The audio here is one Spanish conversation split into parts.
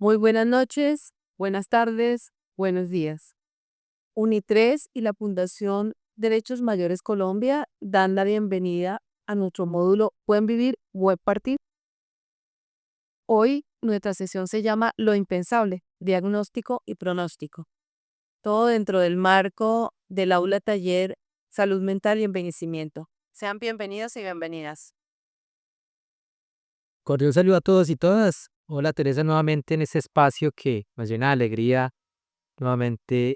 Muy buenas noches, buenas tardes, buenos días. UNI3 y la Fundación Derechos Mayores Colombia dan la bienvenida a nuestro módulo Buen Vivir, Buen Partir. Hoy nuestra sesión se llama Lo Impensable, Diagnóstico y Pronóstico. Todo dentro del marco del aula taller Salud Mental y Envejecimiento. Sean bienvenidos y bienvenidas. Cordial saludo a todos y todas. Hola Teresa, nuevamente en este espacio que nos llena de alegría, nuevamente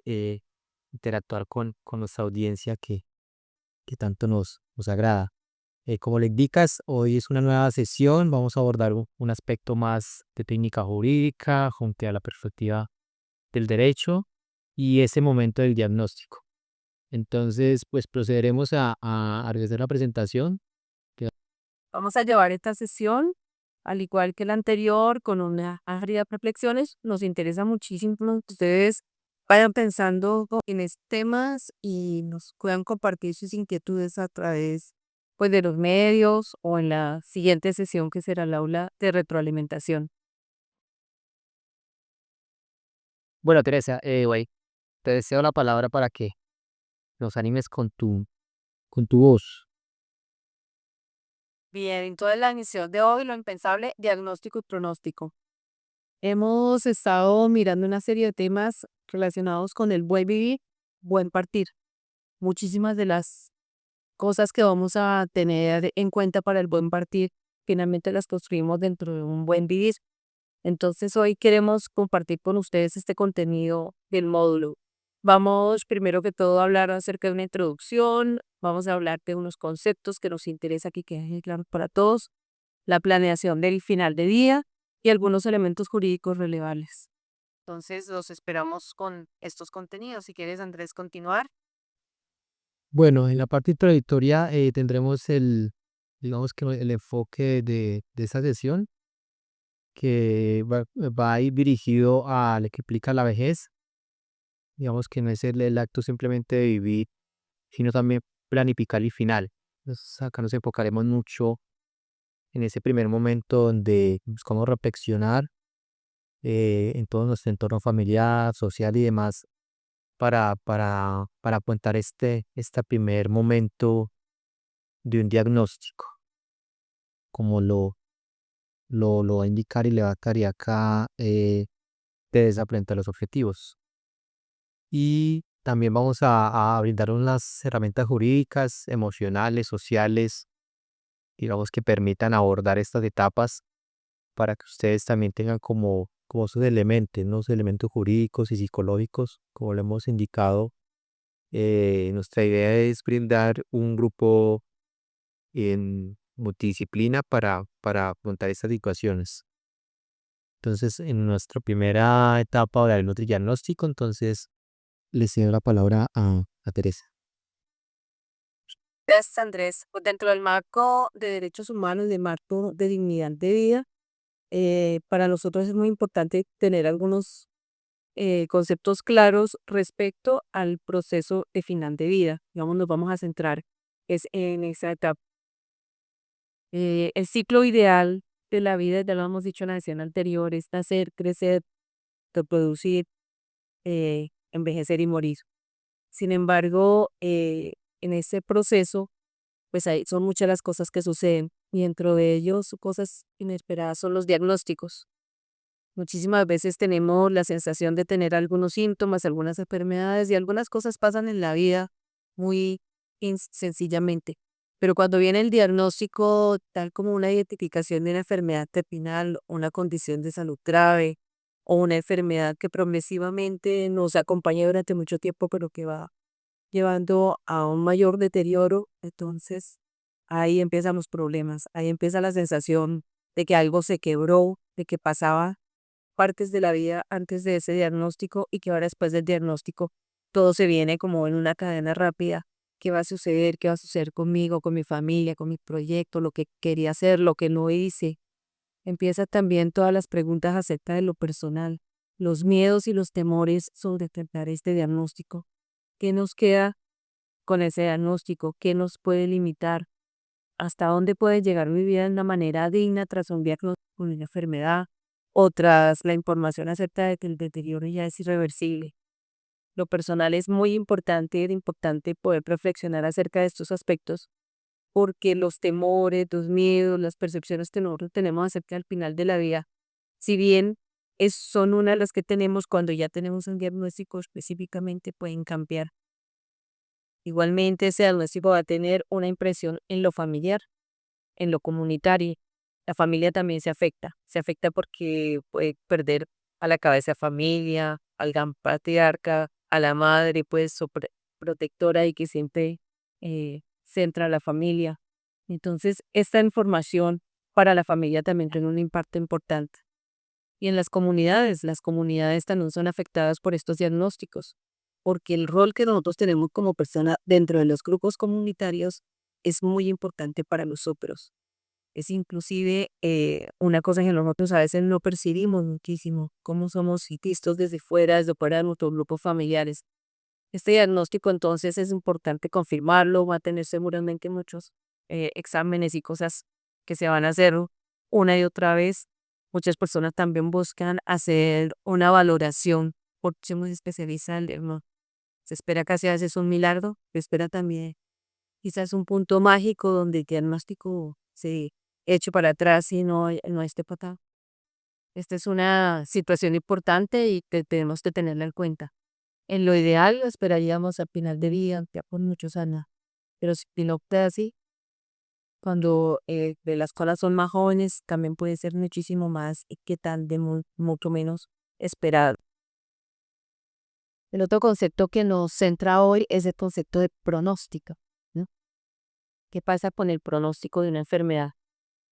interactuar con nuestra audiencia que tanto nos agrada. Como le indicas, hoy es una nueva sesión, vamos a abordar un aspecto más de técnica jurídica, junto a la perspectiva del derecho y ese momento del diagnóstico. Entonces, pues procederemos a realizar la presentación. Vamos a llevar esta sesión, al igual que la anterior, con una área de reflexiones. Nos interesa muchísimo que ustedes vayan pensando en estos temas y nos puedan compartir sus inquietudes a través pues, de los medios o en la siguiente sesión que será el aula de retroalimentación. Bueno, Teresa, te deseo la palabra para que nos animes con tu voz. Bien, entonces la emisión de hoy, lo impensable, diagnóstico y pronóstico. Hemos estado mirando una serie de temas relacionados con el buen vivir, buen partir. Muchísimas de las cosas que vamos a tener en cuenta para el buen partir, finalmente las construimos dentro de un buen vivir. Entonces hoy queremos compartir con ustedes este contenido del módulo. Vamos primero que todo a hablar acerca de una introducción, vamos a hablar de unos conceptos que nos interesa que queden claros para todos, la planeación del final de día y algunos elementos jurídicos relevantes. Entonces los esperamos con estos contenidos. Si quieres, Andrés, continuar. Bueno, en la parte introductoria tendremos digamos que el enfoque de esta sesión que va a ir dirigido a lo que implica la vejez. Digamos que no es el acto simplemente de vivir, sino también planificar el final. Entonces, acá nos enfocaremos mucho en ese primer momento donde buscamos reflexionar en todo nuestro entorno familiar, social y demás para apuntar este primer momento de un diagnóstico, como lo va a indicar y le va a caer acá de frente a los objetivos. Y también vamos a brindar unas herramientas jurídicas, emocionales, sociales, digamos que permitan abordar estas etapas para que ustedes también tengan como sus elementos, ¿no? Sus elementos jurídicos y psicológicos, como lo hemos indicado. Nuestra idea es brindar un grupo en multidisciplina para afrontar estas situaciones. Entonces, en nuestra primera etapa hablaremos del diagnóstico, entonces le cedo la palabra a Teresa. Gracias, Andrés. Pues dentro del marco de derechos humanos, de marco de dignidad de vida, para nosotros es muy importante tener algunos conceptos claros respecto al proceso de final de vida. Digamos, nos vamos a centrar es en esa etapa. El ciclo ideal de la vida, ya lo hemos dicho en la sesión anterior, es nacer, crecer, reproducir, envejecer y morir. Sin embargo, en ese proceso, pues son muchas las cosas que suceden y dentro de ellos cosas inesperadas son los diagnósticos. Muchísimas veces tenemos la sensación de tener algunos síntomas, algunas enfermedades y algunas cosas pasan en la vida muy sencillamente. Pero cuando viene el diagnóstico, tal como una identificación de una enfermedad terminal, una condición de salud grave o una enfermedad que progresivamente nos acompaña durante mucho tiempo, pero que va llevando a un mayor deterioro, entonces ahí empiezan los problemas, ahí empieza la sensación de que algo se quebró, de que pasaba partes de la vida antes de ese diagnóstico y que ahora después del diagnóstico todo se viene como en una cadena rápida. ¿Qué va a suceder? ¿Qué va a suceder conmigo, con mi familia, con mi proyecto, lo que quería hacer, lo que no hice? Empieza también todas las preguntas acerca de lo personal, los miedos y los temores sobre tratar este diagnóstico. ¿Qué nos queda con ese diagnóstico? ¿Qué nos puede limitar? ¿Hasta dónde puede llegar mi vida de una manera digna tras un diagnóstico de una enfermedad? otras la información acerca de que el deterioro ya es irreversible. Lo personal es muy importante poder reflexionar acerca de estos aspectos porque los temores, los miedos, las percepciones que nosotros tenemos acerca del final de la vida, si bien son una de las que tenemos cuando ya tenemos un diagnóstico específicamente, pueden cambiar. Igualmente, ese diagnóstico va a tener una impresión en lo familiar, en lo comunitario. La familia también se afecta porque puede perder a la cabeza de familia, al gran patriarca, a la madre, pues, protectora y que siempre centra a la familia. Entonces, esta información para la familia también tiene un impacto importante. Y en las comunidades también son afectadas por estos diagnósticos, porque el rol que nosotros tenemos como persona dentro de los grupos comunitarios es muy importante para nosotros. Es inclusive una cosa que nosotros a veces no percibimos muchísimo, cómo somos vistos desde fuera de nuestros grupos familiares. Este diagnóstico entonces es importante confirmarlo, va a tener seguramente muchos exámenes y cosas que se van a hacer una y otra vez. Muchas personas también buscan hacer una valoración por si uno se especializa en el, ¿no? Se espera casi a veces un milagro, se espera también quizás un punto mágico donde el diagnóstico se eche para atrás y no esté patado. Esta es una situación importante y que tenemos que tenerla en cuenta. En lo ideal lo esperaríamos al final de vida, ya por muchos años, pero si no opta así, cuando de las cosas son más jóvenes, también puede ser muchísimo más y que tal de mucho menos esperado. El otro concepto que nos centra hoy es el concepto de pronóstico, ¿no? ¿Qué pasa con el pronóstico de una enfermedad?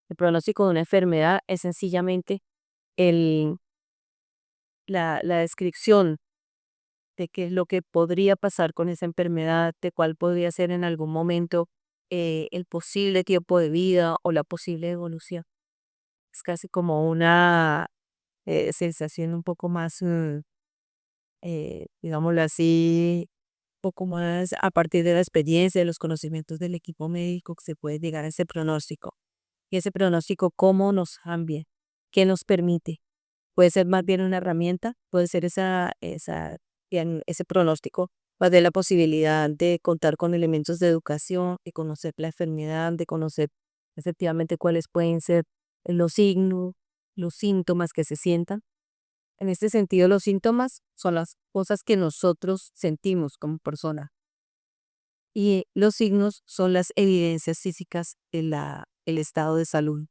El pronóstico de una enfermedad es sencillamente el, la descripción de qué es lo que podría pasar con esa enfermedad, de cuál podría ser en algún momento el posible tiempo de vida o la posible evolución. Es casi como una sensación un poco más, digámoslo así, un poco más a partir de la experiencia, de los conocimientos del equipo médico, que se puede llegar a ese pronóstico. Y ese pronóstico, ¿cómo nos cambia? ¿Qué nos permite? Puede ser más bien una herramienta, puede ser ese pronóstico, va de la posibilidad de contar con elementos de educación, de conocer la enfermedad, de conocer efectivamente cuáles pueden ser los signos, los síntomas que se sientan. En este sentido, los síntomas son las cosas que nosotros sentimos como persona y los signos son las evidencias físicas de el estado de salud.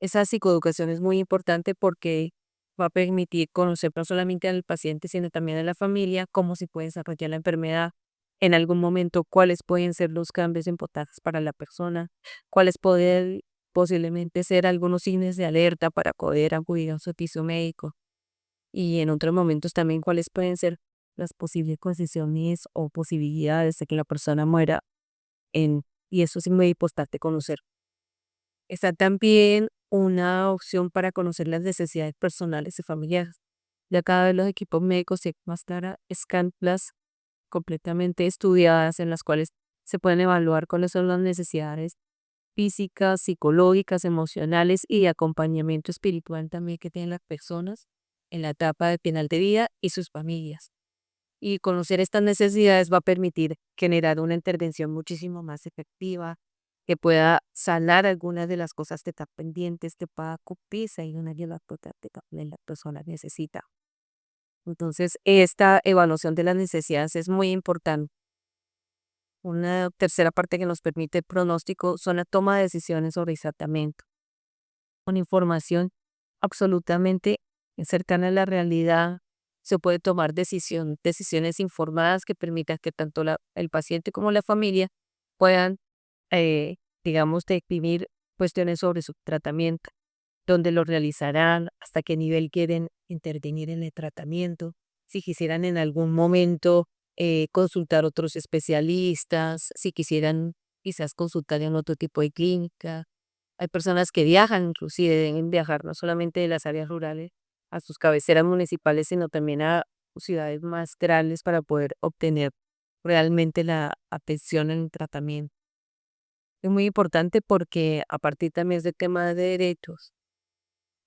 Esa psicoeducación es muy importante porque va a permitir conocer no solamente al paciente, sino también a la familia, cómo se puede desarrollar la enfermedad, en algún momento cuáles pueden ser los cambios importantes para la persona, cuáles pueden posiblemente ser algunos signos de alerta para poder acudir a un servicio médico y en otros momentos también cuáles pueden ser las posibles condiciones o posibilidades de que la persona muera y eso es muy importante conocer. Está también una opción para conocer las necesidades personales y familiares. Ya cada vez los equipos médicos tienen más claras escalas completamente estudiadas en las cuales se pueden evaluar cuáles son las necesidades físicas, psicológicas, emocionales y de acompañamiento espiritual también que tienen las personas en la etapa de final de vida y sus familias. Y conocer estas necesidades va a permitir generar una intervención muchísimo más efectiva, que pueda sanar algunas de las cosas que están pendientes, que pueda cubrirse y una de las cosas que también la persona necesita. Entonces, esta evaluación de las necesidades es muy importante. Una tercera parte que nos permite el pronóstico son la toma de decisiones sobre el tratamiento, con información absolutamente cercana a la realidad. Se puede tomar decisiones informadas que permitan que tanto el paciente como la familia puedan, eh, digamos, definir cuestiones sobre su tratamiento, dónde lo realizarán, hasta qué nivel quieren intervenir en el tratamiento, si quisieran en algún momento consultar otros especialistas, si quisieran quizás consultar en otro tipo de clínica. Hay personas que viajan, inclusive deben viajar no solamente de las áreas rurales a sus cabeceras municipales, sino también a ciudades más grandes para poder obtener realmente la atención en el tratamiento. Es muy importante porque a partir también del tema de derechos,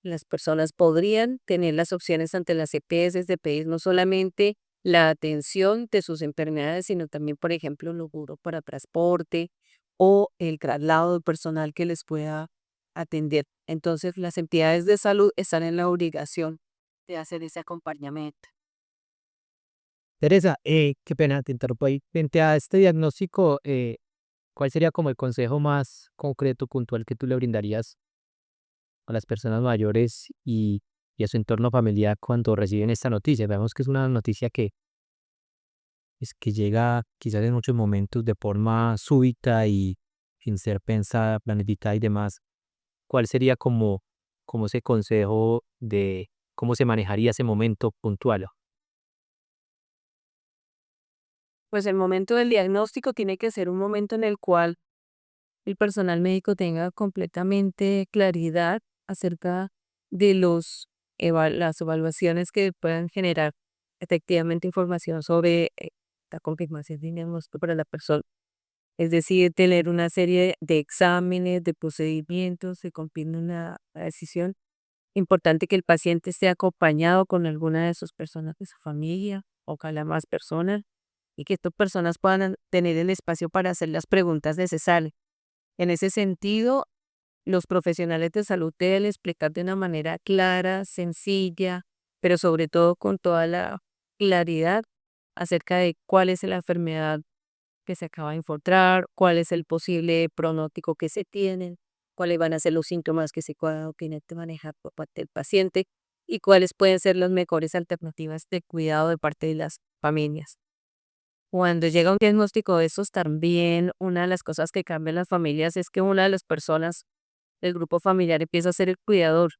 Las personas podrían tener las opciones ante las EPS de pedir no solamente la atención de sus enfermedades, sino también, por ejemplo, los seguro para transporte o el traslado de personal que les pueda atender. Entonces, las entidades de salud están en la obligación de hacer ese acompañamiento. Teresa, qué pena, te interrumpo ahí. Frente a este diagnóstico, ¿cuál sería como el consejo más concreto, puntual que tú le brindarías a las personas mayores y a su entorno familiar cuando reciben esta noticia? Vemos que es una noticia que, es que llega quizás en muchos momentos de forma súbita y sin ser pensada, planificada y demás. ¿Cuál sería como ese consejo de cómo se manejaría ese momento puntual? Pues el momento del diagnóstico tiene que ser un momento en el cual el personal médico tenga completamente claridad acerca de las evaluaciones que puedan generar efectivamente información sobre la confirmación de diagnóstico para la persona. Es decir, tener una serie de exámenes, de procedimientos, se confirme una decisión. Importante que el paciente esté acompañado con alguna de sus personas de su familia, ojalá más personas, y que estas personas puedan tener el espacio para hacer las preguntas necesarias. En ese sentido, los profesionales de salud deben explicar de una manera clara, sencilla, pero sobre todo con toda la claridad acerca de cuál es la enfermedad que se acaba de encontrar, cuál es el posible pronóstico que se tienen, cuáles van a ser los síntomas que se tiene que manejar por parte del paciente y cuáles pueden ser las mejores alternativas de cuidado de parte de las familias. Cuando llega un diagnóstico de esos, también una de las cosas que cambian las familias es que una de las personas del grupo familiar empieza a ser el cuidador.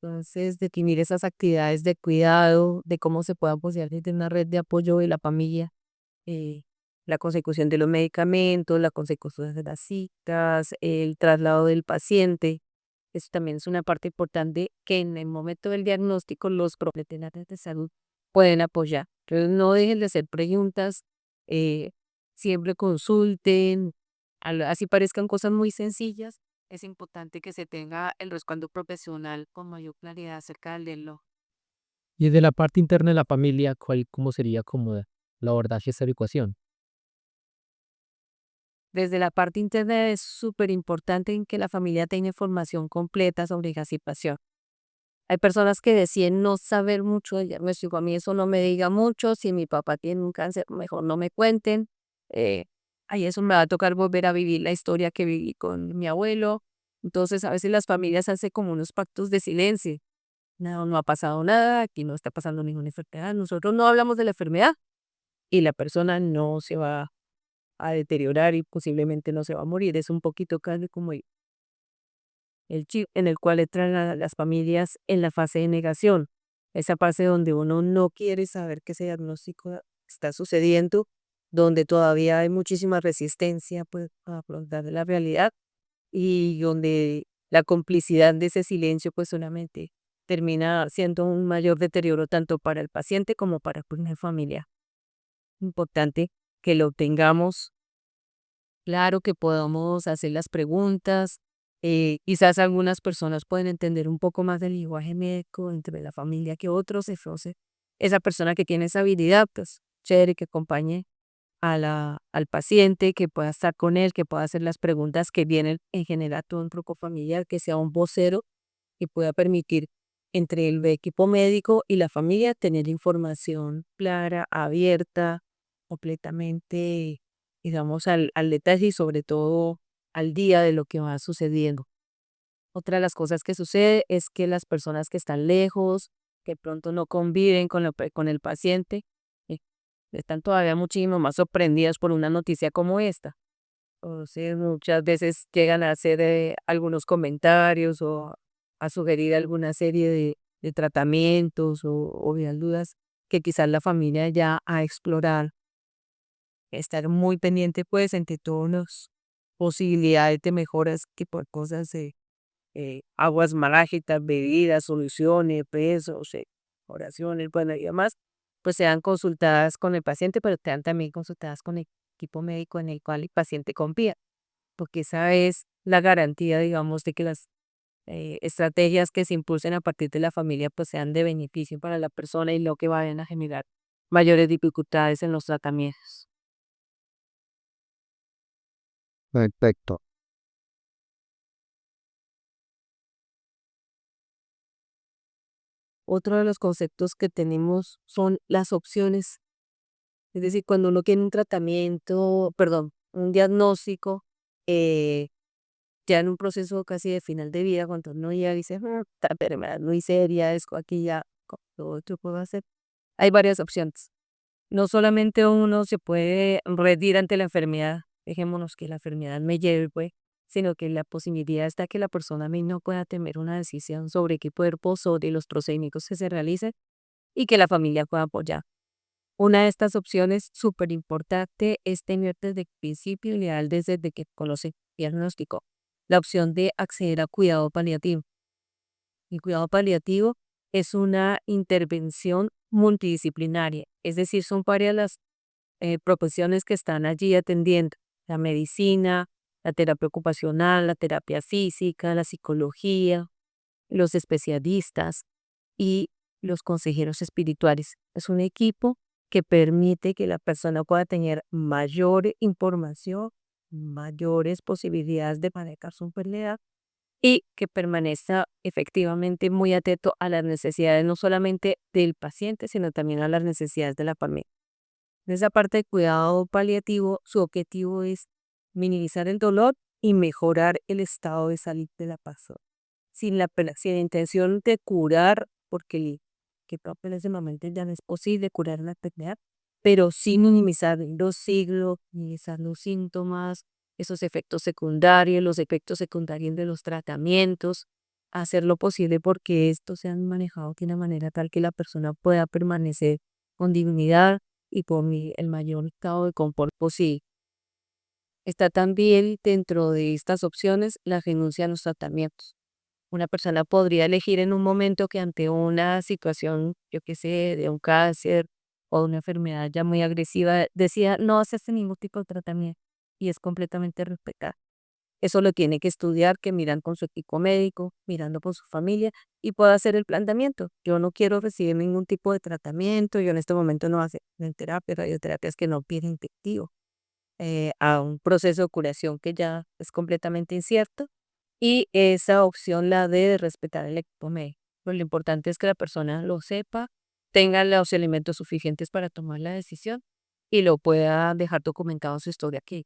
Entonces, definir esas actividades de cuidado, de cómo se puede apoyar desde una red de apoyo de la familia, eh, la consecución de los medicamentos, la consecución de las citas, el traslado del paciente. Eso también es una parte importante que en el momento del diagnóstico los profesionales de salud pueden apoyar. Entonces, no dejen de hacer preguntas, eh, siempre consulten, así parezcan cosas muy sencillas. Es importante que se tenga el respaldo profesional con mayor claridad acerca del diagnóstico. Y desde la parte interna de la familia, ¿cómo sería como la abordaje a esta ecuación? Desde la parte interna es súper importante en que la familia tenga información completa sobre la situación. Hay personas que deciden no saber mucho del diagnóstico. A mí eso no me diga mucho. Si mi papá tiene un cáncer, mejor no me cuenten. Eh, Ahí eso me va a tocar volver a vivir la historia que viví con mi abuelo. Entonces, a veces las familias hacen como unos pactos de silencio. No, no ha pasado nada, aquí no está pasando ninguna enfermedad. Nosotros no hablamos de la enfermedad y la persona no se va a deteriorar y posiblemente no se va a morir. Es un poquito casi como el chip en el cual entran a las familias en la fase de negación, esa fase donde uno no quiere saber que ese diagnóstico está sucediendo, donde todavía hay muchísima resistencia pues, a afrontar la realidad y donde la complicidad de ese silencio pues solamente termina siendo un mayor deterioro tanto para el paciente como para pues, la familia. Importante que lo tengamos claro, que podamos hacer las preguntas. Quizás algunas personas pueden entender un poco más del lenguaje médico entre la familia que otros. Entonces, esa persona que tiene esa habilidad, pues chévere que acompañe al paciente, que pueda estar con él, que pueda hacer las preguntas que vienen en general todo un grupo familiar, que sea un vocero y pueda permitir entre el equipo médico y la familia tener información clara, abierta, completamente, digamos, al detalle y sobre todo al día de lo que va sucediendo. Otra de las cosas que sucede es que las personas que están lejos, que pronto no conviven con el paciente, eh, están todavía muchísimo más sorprendidas por una noticia como esta. O sea, muchas veces llegan a hacer algunos comentarios o a sugerir alguna serie de tratamientos o de dudas que quizás la familia ya a explorar. Estar muy pendiente pues entre todas las posibilidades de mejoras que por cosas de aguas mágicas, bebidas, soluciones, pesos, oraciones, bueno, y demás, pues sean consultadas con el paciente, pero sean también consultadas con el equipo médico en el cual el paciente confía porque esa es la garantía, digamos, de que las estrategias que se impulsen a partir de la familia pues sean de beneficio para la persona y no que vayan a generar mayores dificultades en los tratamientos. Perfecto. Otro de los conceptos que tenemos son las opciones. Es decir, cuando uno tiene un tratamiento, perdón, un diagnóstico, eh, ya en un proceso casi de final de vida, cuando uno ya dice, esta enfermedad es muy seria, es aquí ya, ¿lo otro puedo hacer? Hay varias opciones. No solamente uno se puede rendir ante la enfermedad, dejémonos que la enfermedad me lleve, pues, sino que la posibilidad está que la persona misma pueda tener una decisión sobre qué cuerpo, sobre los procedimientos que se realicen y que la familia pueda apoyar. Una de estas opciones súper importante es tener desde el principio, ideal desde que conoce diagnóstico, la opción de acceder a cuidado paliativo. El cuidado paliativo es una intervención multidisciplinaria, es decir, son varias las profesiones que están allí atendiendo, la medicina, la terapia ocupacional, la terapia física, la psicología, los especialistas y los consejeros espirituales. Es un equipo que permite que la persona pueda tener mayor información, mayores posibilidades de manejar su enfermedad y que permanezca efectivamente muy atento a las necesidades no solamente del paciente, sino también a las necesidades de la familia. En esa parte de cuidado paliativo, su objetivo es minimizar el dolor y mejorar el estado de salud de la persona sin la intención de curar, porque que en ese momento ya no es posible curar la enfermedad, pero sí minimizar los siglos, minimizar los síntomas, esos efectos secundarios, los efectos secundarios de los tratamientos, hacer lo posible porque estos sean manejados de una manera tal que la persona pueda permanecer con dignidad y con el mayor estado de confort posible. Está también dentro de estas opciones la renuncia a los tratamientos. Una persona podría elegir en un momento que ante una situación, yo qué sé, de un cáncer o una enfermedad ya muy agresiva, decida no hacerse ningún tipo de tratamiento y es completamente respetado. Eso lo tiene que estudiar, que miran con su equipo médico, mirando con su familia y pueda hacer el planteamiento. Yo no quiero recibir ningún tipo de tratamiento, yo en este momento no hace terapia, radioterapias que no tienen efectivo a un proceso de curación que ya es completamente incierto y esa opción la debe respetar el equipo médico. Pues lo importante es que la persona lo sepa, tenga los elementos suficientes para tomar la decisión y lo pueda dejar documentado en su historia aquí.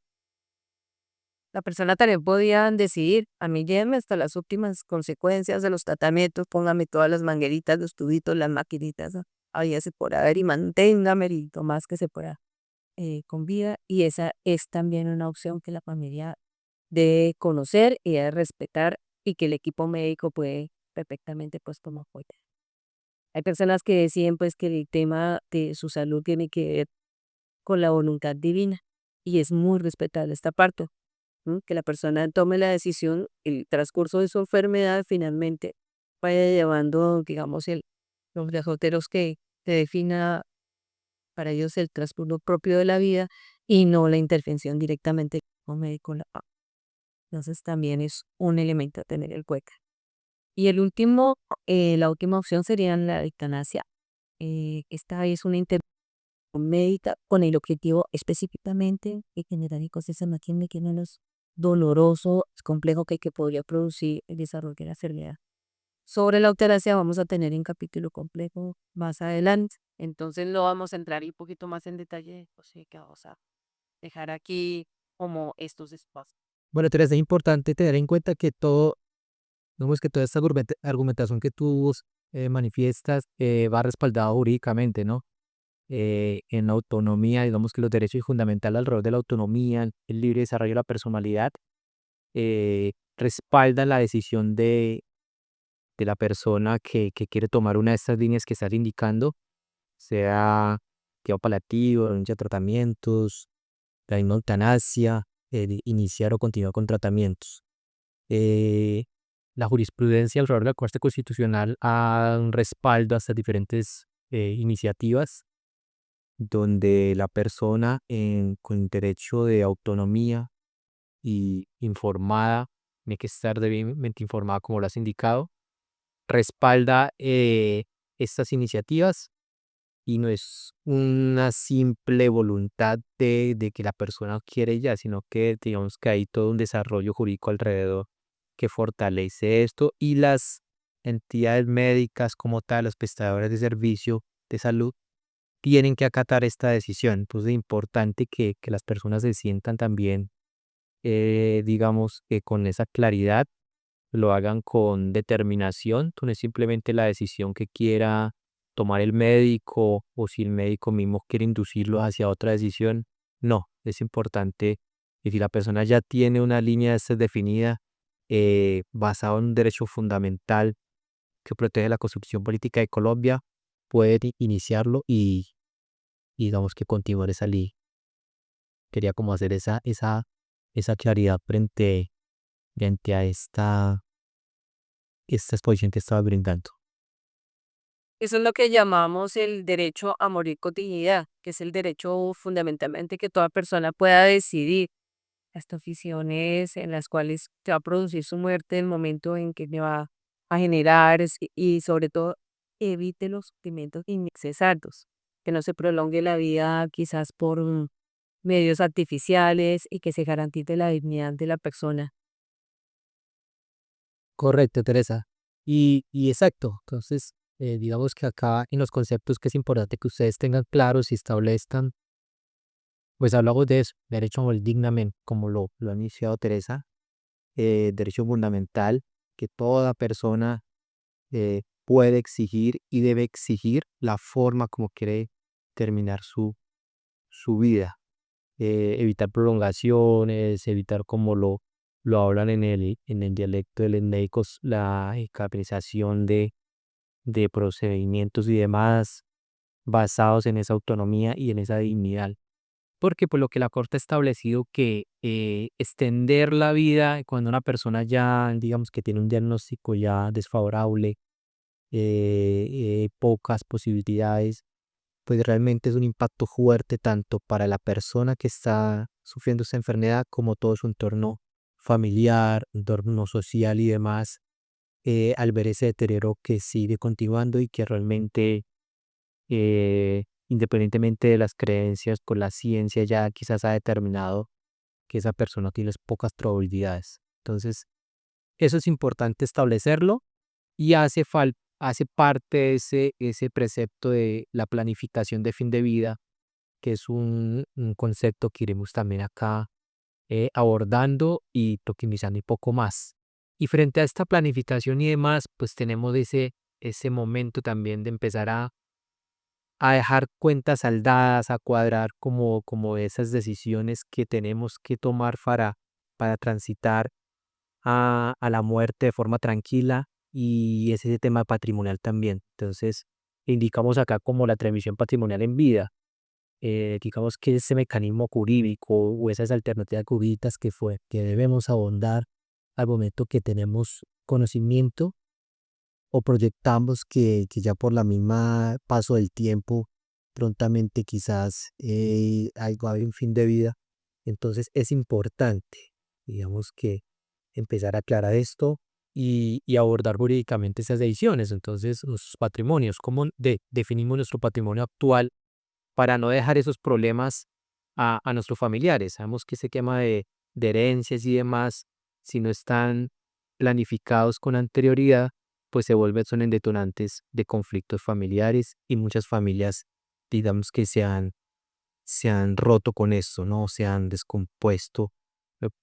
La persona también podía decidir, a mí lléveme hasta las últimas consecuencias de los tratamientos, póngame todas las mangueritas, los tubitos, las maquinitas, había se por haber y manténgame lo más que se pueda con vida y esa es también una opción que la familia debe conocer y debe respetar y que el equipo médico puede perfectamente pues como apoyar. Hay personas que deciden pues que el tema de su salud tiene que ver con la voluntad divina y es muy respetable esta parte, ¿no? Que la persona tome la decisión, el transcurso de su enfermedad finalmente vaya llevando, digamos, los derroteros que defina para ellos el trastorno propio de la vida y no la intervención directamente con médico. Entonces también es un elemento a tener en cuenta. Y el último, la última opción sería la eutanasia. Esta es una intervención médica con el objetivo específicamente de generar ecosistemas que menos doloroso, complejo que podría producir el desarrollo de la enfermedad. Sobre la eutanasia vamos a tener un capítulo complejo más adelante. Entonces no vamos a entrar un poquito más en detalle, pues sí que vamos a dejar aquí como estos espacios. Bueno, Teresa, es importante tener en cuenta que todo, digamos que toda esta argumentación que tú manifiestas va respaldado jurídicamente, ¿no? En la autonomía, digamos que los derechos fundamentales alrededor de la autonomía, el libre desarrollo de la personalidad, respaldan la decisión de la persona que quiere tomar una de estas líneas que estás indicando, sea cuidado paliativo, renuncia a tratamientos, la misma eutanasia, iniciar o continuar con tratamientos. Eh, la jurisprudencia alrededor de la Corte Constitucional ha un respaldo a estas diferentes iniciativas donde la persona con derecho de autonomía y informada tiene que estar debidamente informada como lo has indicado, respalda estas iniciativas y no es una simple voluntad de que la persona quiere ya, sino que digamos que hay todo un desarrollo jurídico alrededor que fortalece esto y las entidades médicas como tal, los prestadores de servicio de salud, tienen que acatar esta decisión. Entonces es importante que las personas se sientan también, digamos, que con esa claridad, lo hagan con determinación, no es simplemente la decisión que quiera tomar el médico o si el médico mismo quiere inducirlo hacia otra decisión. No, es importante y si la persona ya tiene una línea de estas definida, basada en un derecho fundamental que protege la construcción política de Colombia, puede iniciarlo y digamos que continuar esa línea. Quería como hacer esa claridad frente a esta exposición que estaba brindando. Eso es lo que llamamos el derecho a morir con dignidad, que es el derecho fundamentalmente que toda persona pueda decidir las condiciones en las cuales se va a producir su muerte, el momento en que me va a generar y sobre todo evite los sufrimientos innecesarios, que no se prolongue la vida quizás por medios artificiales y que se garantice la dignidad de la persona. Correcto, Teresa. Y exacto, entonces, digamos que acá en los conceptos que es importante que ustedes tengan claros y establezcan, pues hablamos de eso, derecho a morir dignamente, como lo ha iniciado Teresa, derecho fundamental que toda persona puede exigir y debe exigir la forma como quiere terminar su vida. Evitar prolongaciones, evitar como lo hablan en el dialecto de los médicos, la caprización de procedimientos y demás basados en esa autonomía y en esa dignidad. Porque por lo que la Corte ha establecido que extender la vida cuando una persona ya, digamos que tiene un diagnóstico ya desfavorable, pocas posibilidades, pues realmente es un impacto fuerte tanto para la persona que está sufriendo esta enfermedad como todo su entorno familiar, entorno social y demás, al ver ese deterioro que sigue continuando y que realmente, independientemente de las creencias, con la ciencia ya quizás ha determinado que esa persona tiene pocas probabilidades. Entonces, eso es importante establecerlo y hace parte de ese precepto de la planificación de fin de vida, que es un concepto que iremos también acá abordando y optimizando un poco más. Y frente a esta planificación y demás, pues tenemos ese momento también de empezar a dejar cuentas saldadas, a cuadrar como esas decisiones que tenemos que tomar para transitar a la muerte de forma tranquila y ese tema patrimonial también. Entonces, indicamos acá como la transmisión patrimonial en vida, digamos que ese mecanismo jurídico o esas alternativas jurídicas que debemos abordar al momento que tenemos conocimiento o proyectamos que ya por la misma paso del tiempo, prontamente quizás algo hay un fin de vida. Entonces es importante, digamos que empezar a aclarar esto y abordar jurídicamente esas decisiones. Entonces, los patrimonios, cómo definimos nuestro patrimonio actual para no dejar esos problemas a nuestros familiares. Sabemos que ese tema de herencias y demás, si no están planificados con anterioridad, pues son en detonantes de conflictos familiares y muchas familias, digamos que se han roto con esto, ¿no? Se han descompuesto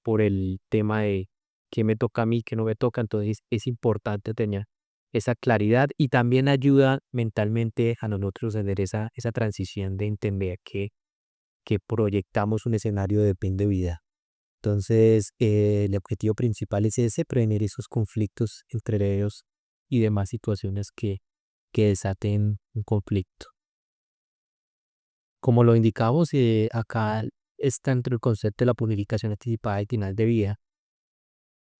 por el tema de qué me toca a mí, qué no me toca. Entonces es importante tener esa claridad y también ayuda mentalmente a nosotros a tener esa transición de entender que proyectamos un escenario de fin de vida. Entonces, el objetivo principal es ese, prevenir esos conflictos entre ellos y demás situaciones que desaten un conflicto. Como lo indicamos, acá está dentro del concepto de la planificación anticipada y final de vida.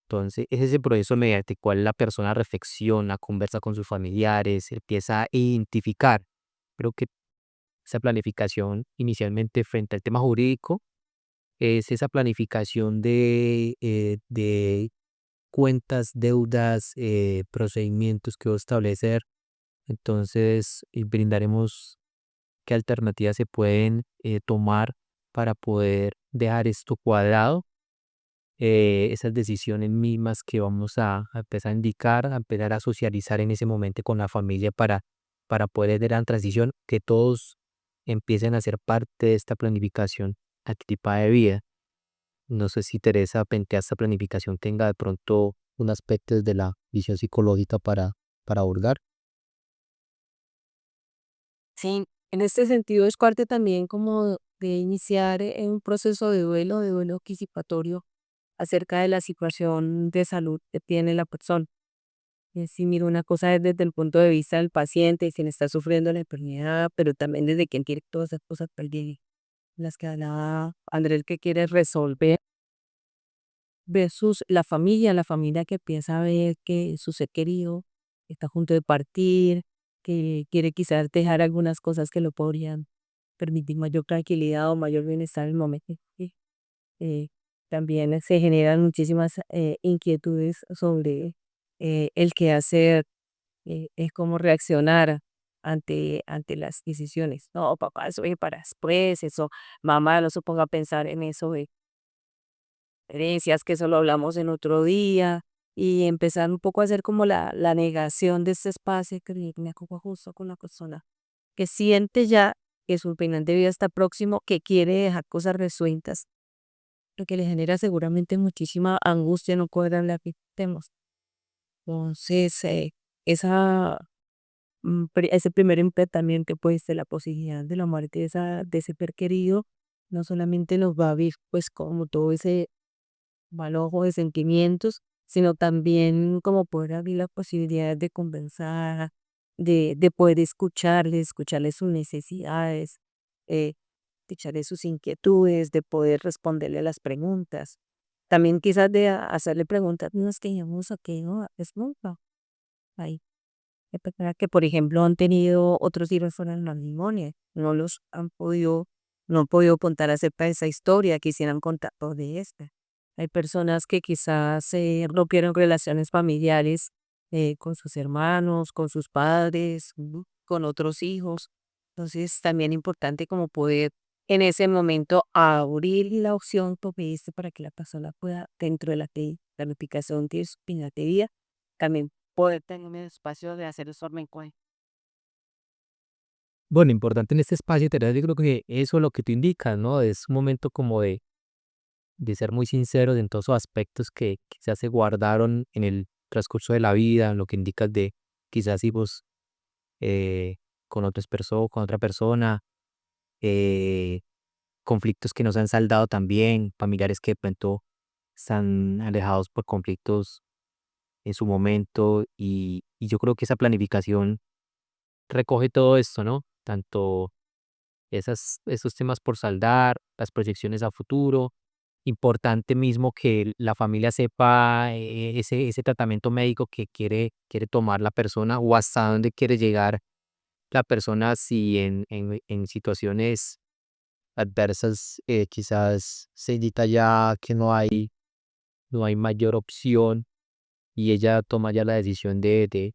Entonces, es ese proceso mediante el cual la persona reflexiona, conversa con sus familiares, empieza a identificar. Creo que esa planificación inicialmente frente al tema jurídico es esa planificación cuentas, deudas, procedimientos que vos establecer. Entonces, brindaremos qué alternativas se pueden tomar para poder dejar esto cuadrado, esas decisiones mismas que vamos a empezar a indicar, a empezar a socializar en ese momento con la familia para poder dar la transición, que todos empiecen a ser parte de esta planificación activa de vida. No sé si Teresa, frente a esta planificación, tenga de pronto un aspecto desde la visión psicológica para abordar. Sí, en este sentido es parte también como de iniciar un proceso de duelo anticipatorio acerca de la situación de salud que tiene la persona. Sí, mira, una cosa es desde el punto de vista del paciente, quien está sufriendo la enfermedad, pero también desde quien tiene todas esas cosas perdidas, las que hablaba Andrés, que quiere resolver, versus la familia que piensa ver que su ser querido está a punto de partir, que quiere quizás dejar algunas cosas que lo podrían permitir mayor tranquilidad o mayor bienestar en el momento. Sí. Eh, También se generan muchísimas inquietudes sobre el qué hacer, es cómo reaccionar ante las decisiones. No, papá, eso es para después, eso, mamá, no se ponga a pensar en eso de herencias, que eso lo hablamos en otro día, y empezar un poco a hacer como la negación de este espacio que me ocupa justo con la persona que siente ya que su final de vida está próximo, que quiere dejar cosas resueltas, lo que le genera seguramente muchísima angustia no poder hablar de temas. Entonces, esa, ese primer también que puede ser la posibilidad de la muerte de ese ser querido, no solamente nos va a abrir pues como todo ese manojo de sentimientos, sino también como poder abrir la posibilidad de conversar, de poder escucharle sus necesidades, eh, escucharle sus inquietudes, de poder responderle a las preguntas. También quizás de hacerle preguntas, no es que llamamos a que no, es nunca. Hay personas que, por ejemplo, han tenido otros hijos fuera del matrimonio, no han podido contar acerca de esa historia, quisieran contar de esta. Hay personas que quizás rompieron relaciones familiares con sus hermanos, con sus padres, con otros hijos. Entonces, también importante como poder en ese momento abrir la opción que pediste para que la persona pueda, dentro de la planificación de su final de vida, también poder tener un espacio de hacer eso en cuenta. Bueno, importante en este espacio, Teresa, yo creo que eso es lo que tú indicas, ¿no? Es un momento como de ser muy sinceros en todos esos aspectos que quizás se guardaron en el transcurso de la vida, lo que indicas de quizás hijos eh, con otras personas, con otra persona, eh, conflictos que no se han saldado también, familiares que de pronto están alejados por conflictos en su momento y yo creo que esa planificación recoge todo esto, ¿no? Tanto esos temas por saldar, las proyecciones a futuro. Importante mismo que la familia sepa ese tratamiento médico que quiere tomar la persona o hasta dónde quiere llegar la persona si en situaciones adversas quizás se indica ya que no hay mayor opción y ella toma ya la decisión de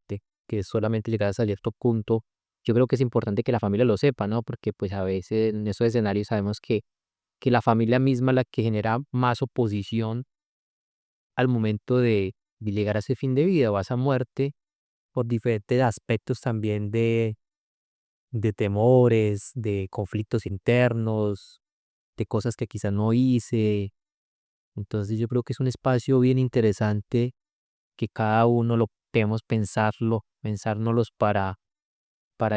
que solamente llegar a cierto punto. Yo creo que es importante que la familia lo sepa, ¿no? Porque pues a veces en esos escenarios sabemos que la familia misma es la que genera más oposición al momento de llegar a ese fin de vida o a esa muerte por diferentes aspectos también de temores, de conflictos internos, de cosas que quizás no hice. Entonces yo creo que es un espacio bien interesante que cada uno lo debemos pensárnoslos para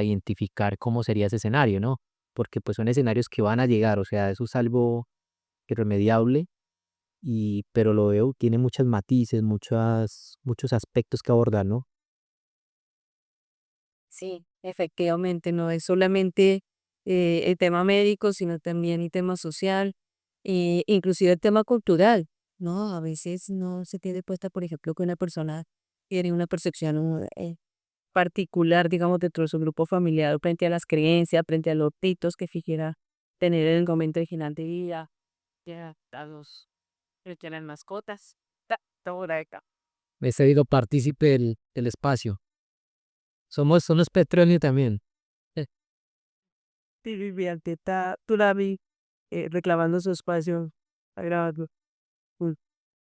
identificar cómo sería ese escenario, ¿no? Porque pues son escenarios que van a llegar, o sea, eso es algo irremediable pero lo veo, tiene muchas matices, muchos aspectos que abordar, ¿no? Sí, efectivamente, no es solamente el tema médico, sino también el tema social, inclusive el tema cultural, ¿no? A veces no se tiene puesta, por ejemplo, que una persona tiene una percepción particular, digamos, dentro de su grupo familiar frente a las creencias, frente a los ritos que quisiera tener en el momento original de vida, ya dados frente a las mascotas. Todo por acá. me he sido partícipe del espacio. Somos petróleo también. Sí, Vivian, está Tsunami reclamando su espacio, está grabando. Mm.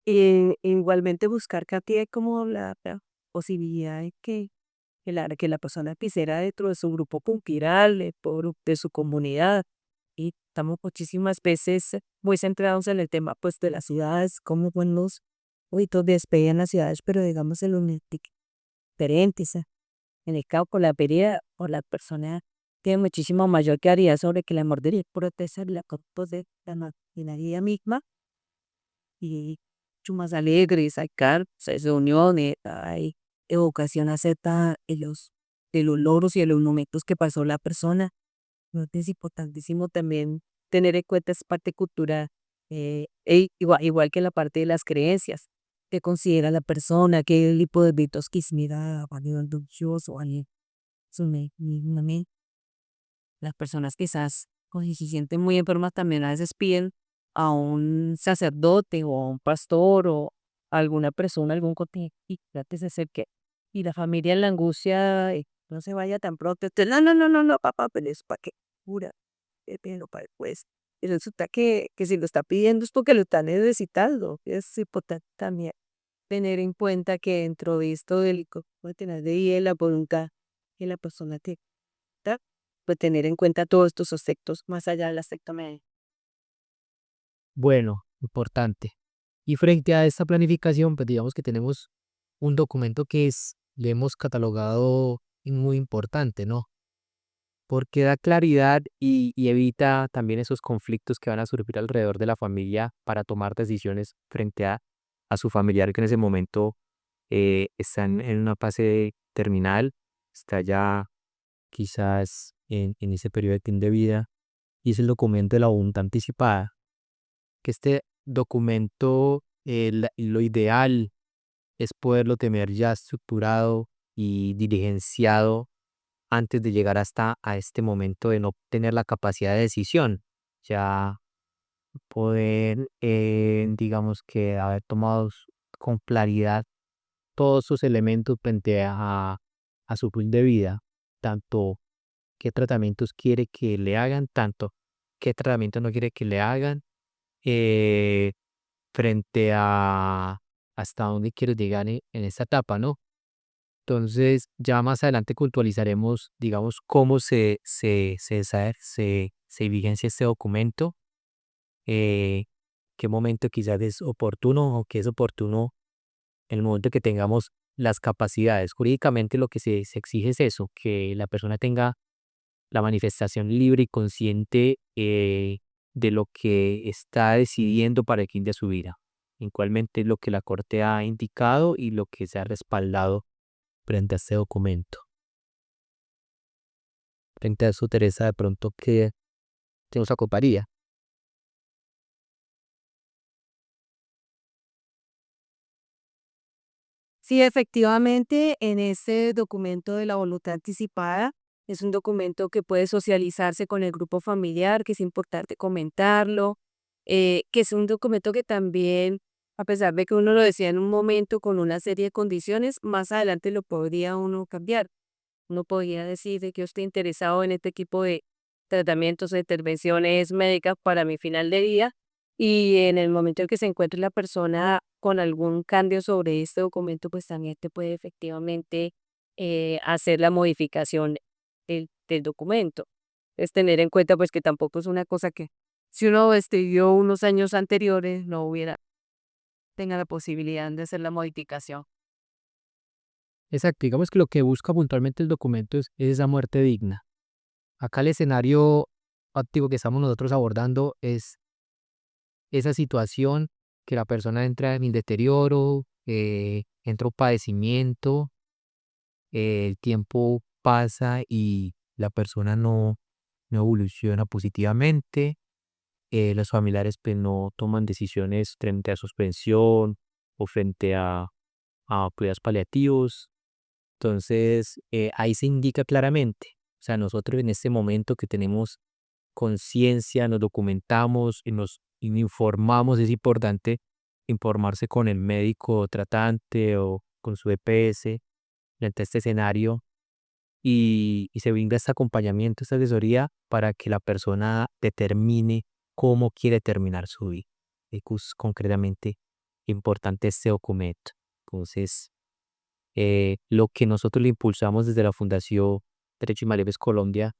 Y igualmente buscar, Katy, como la posibilidad de que la persona quisiera dentro de su grupo punquiral, de su comunidad. Y estamos muchísimas veces muy centrados en el tema pues de las ciudades, como buenos hábitos de despedida en las ciudades, pero digamos en los diferentes. En el caso con la pérdida o la persona tiene muchísimo mayor claridad sobre que la mordería proteger la pues, de la maquinaria misma y mucho más alegres, hay hay reuniones, hay educación acerca de los logros y de los momentos que pasó la persona. ¿No? Es importantísimo también tener en cuenta esa parte cultural, igual que la parte de las creencias, que considera la persona, qué tipo de ritos quisiera, o las personas quizás cuando se sienten muy enfermas también a veces piden a un sacerdote o a un pastor o a alguna persona, algún contingente, y trate de ser que, y la familia en la angustia, no se vaya tan pronto, entonces, no, no, no, no, no, papá, pero es para qué, cura, pídelo para después. Y resulta que si lo está pidiendo es porque lo está necesitando. Es importante también tener en cuenta que dentro de esto del puede tener de la voluntad que la persona tiene pues tener en cuenta todos estos aspectos más allá del aspecto médico. Bueno, importante. Y frente a esta planificación, pues digamos que tenemos un documento que le hemos catalogado muy importante, ¿no? Porque da claridad y evita también esos conflictos que van a surgir alrededor de la familia para tomar decisiones frente a su familiar que en ese momento está en una fase terminal, está ya quizás en ese periodo de fin de vida, y es el documento de la voluntad anticipada, que este documento, lo ideal es poderlo tener ya estructurado y diligenciado antes de llegar hasta a este momento de no tener la capacidad de decisión, ya poder, digamos que haber tomado con claridad todos sus elementos frente a su fin de vida, tanto qué tratamientos quiere que le hagan, tanto qué tratamientos no quiere que le hagan, eh, frente a hasta dónde quiero llegar en esta etapa, ¿no? Entonces, ya más adelante puntualizaremos, digamos, cómo se vigencia este documento, eh, qué momento quizás es oportuno o qué es oportuno en el momento que tengamos las capacidades. Jurídicamente lo que se exige es eso, que la persona tenga la manifestación libre y consciente de lo que está decidiendo para el fin de su vida, en cualmente es lo que la Corte ha indicado y lo que se ha respaldado frente a este documento. Frente a eso, Teresa, de pronto, ¿qué te nos acompañaría? Sí, efectivamente, en ese documento de la voluntad anticipada es un documento que puede socializarse con el grupo familiar, que es importante comentarlo, que es un documento que también, a pesar de que uno lo decía en un momento con una serie de condiciones, más adelante lo podría uno cambiar. Uno podría decir de que yo estoy interesado en este tipo de tratamientos o intervenciones médicas para mi final de vida y en el momento en que se encuentre la persona con algún cambio sobre este documento, pues también te puede efectivamente hacer la modificación del documento. Es tener en cuenta pues que tampoco es una cosa que si uno estudió unos años anteriores no tenga la posibilidad de hacer la modificación. Exacto, digamos que lo que busca puntualmente el documento es esa muerte digna. Acá el escenario óptimo que estamos nosotros abordando es esa situación que la persona entra en deterioro, entra un padecimiento, el tiempo pasa y la persona no evoluciona positivamente, los familiares pues no toman decisiones frente a suspensión o frente a cuidados paliativos. Entonces, ahí se indica claramente, o sea, nosotros en este momento que tenemos conciencia, nos documentamos y nos informamos, es importante informarse con el médico tratante o con su EPS frente a este escenario y se brinda este acompañamiento, esta asesoría para que la persona determine cómo quiere terminar su vida. Es concretamente importante este documento. Entonces, lo que nosotros le impulsamos desde la Fundación Derecho y Maleves Colombia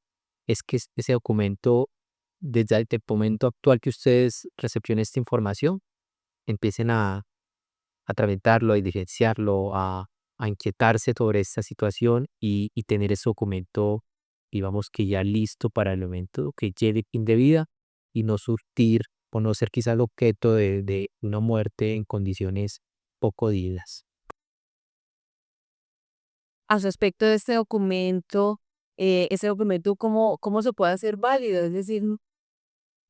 es que ese documento, desde el momento actual que ustedes recepcionen esta información, empiecen a tramitarlo, a diligenciarlo, a inquietarse sobre esta situación y tener ese documento, digamos que ya listo para el momento que llegue fin de vida y no surtir o no ser quizás el objeto de una muerte en condiciones poco dignas. A su aspecto de este documento, ese documento, ¿cómo se puede hacer válido? Es decir,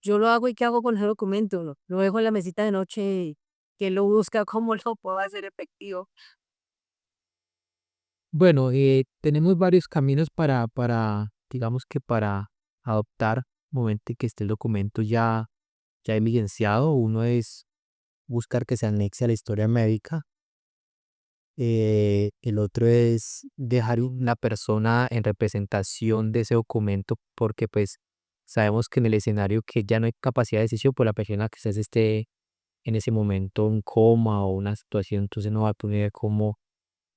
yo lo hago y ¿qué hago con ese documento? Lo dejo en la mesita de noche, ¿quién lo busca? ¿Cómo lo puedo hacer efectivo? Bueno, tenemos varios caminos digamos que para adoptar, momento en que esté el documento ya evidenciado. Uno es buscar que se anexe a la historia médica. El otro es dejar una persona en representación de ese documento, porque pues sabemos que en el escenario que ya no hay capacidad de decisión, pues la persona que esté en ese momento en coma o una situación, entonces no va a poder cómo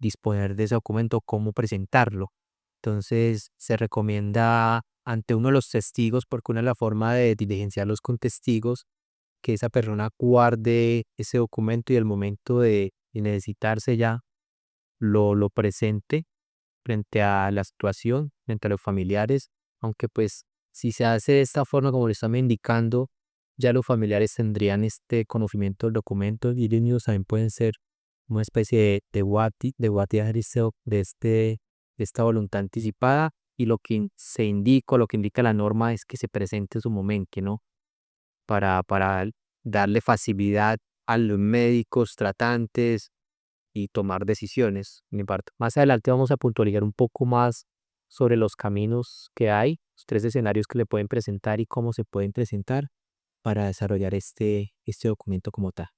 disponer de ese documento, cómo presentarlo. Entonces se recomienda ante uno de los testigos, porque una de las formas de diligenciarlos con testigos, que esa persona guarde ese documento y el momento de necesitarse ya lo presente frente a la situación, frente a los familiares, aunque pues si se hace de esta forma como lo estamos indicando, ya los familiares tendrían este conocimiento del documento y ellos mismos también pueden ser una especie de guardián de esta voluntad anticipada y lo que se indica, lo que indica la norma es que se presente en su momento, ¿no? Para darle facilidad a los médicos tratantes y tomar decisiones, mi parte. Más adelante vamos a puntualizar un poco más sobre los caminos que hay, los tres escenarios que le pueden presentar y cómo se pueden presentar para desarrollar este documento como tal.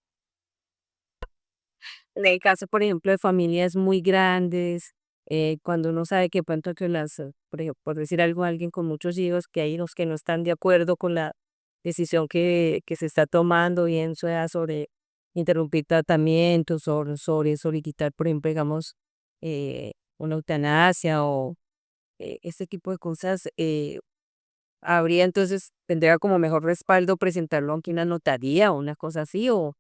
En el caso, por ejemplo, de familias muy grandes, cuando uno sabe que de pronto que por ejemplo, por decir algo, alguien con muchos hijos, que hay unos que no están de acuerdo con la decisión que se está tomando, bien sea sobre interrumpir tratamientos, sobre solicitar, por ejemplo, digamos, una eutanasia o este tipo de cosas, habría entonces, tendría como mejor respaldo presentarlo ante una notaría o una cosa así, o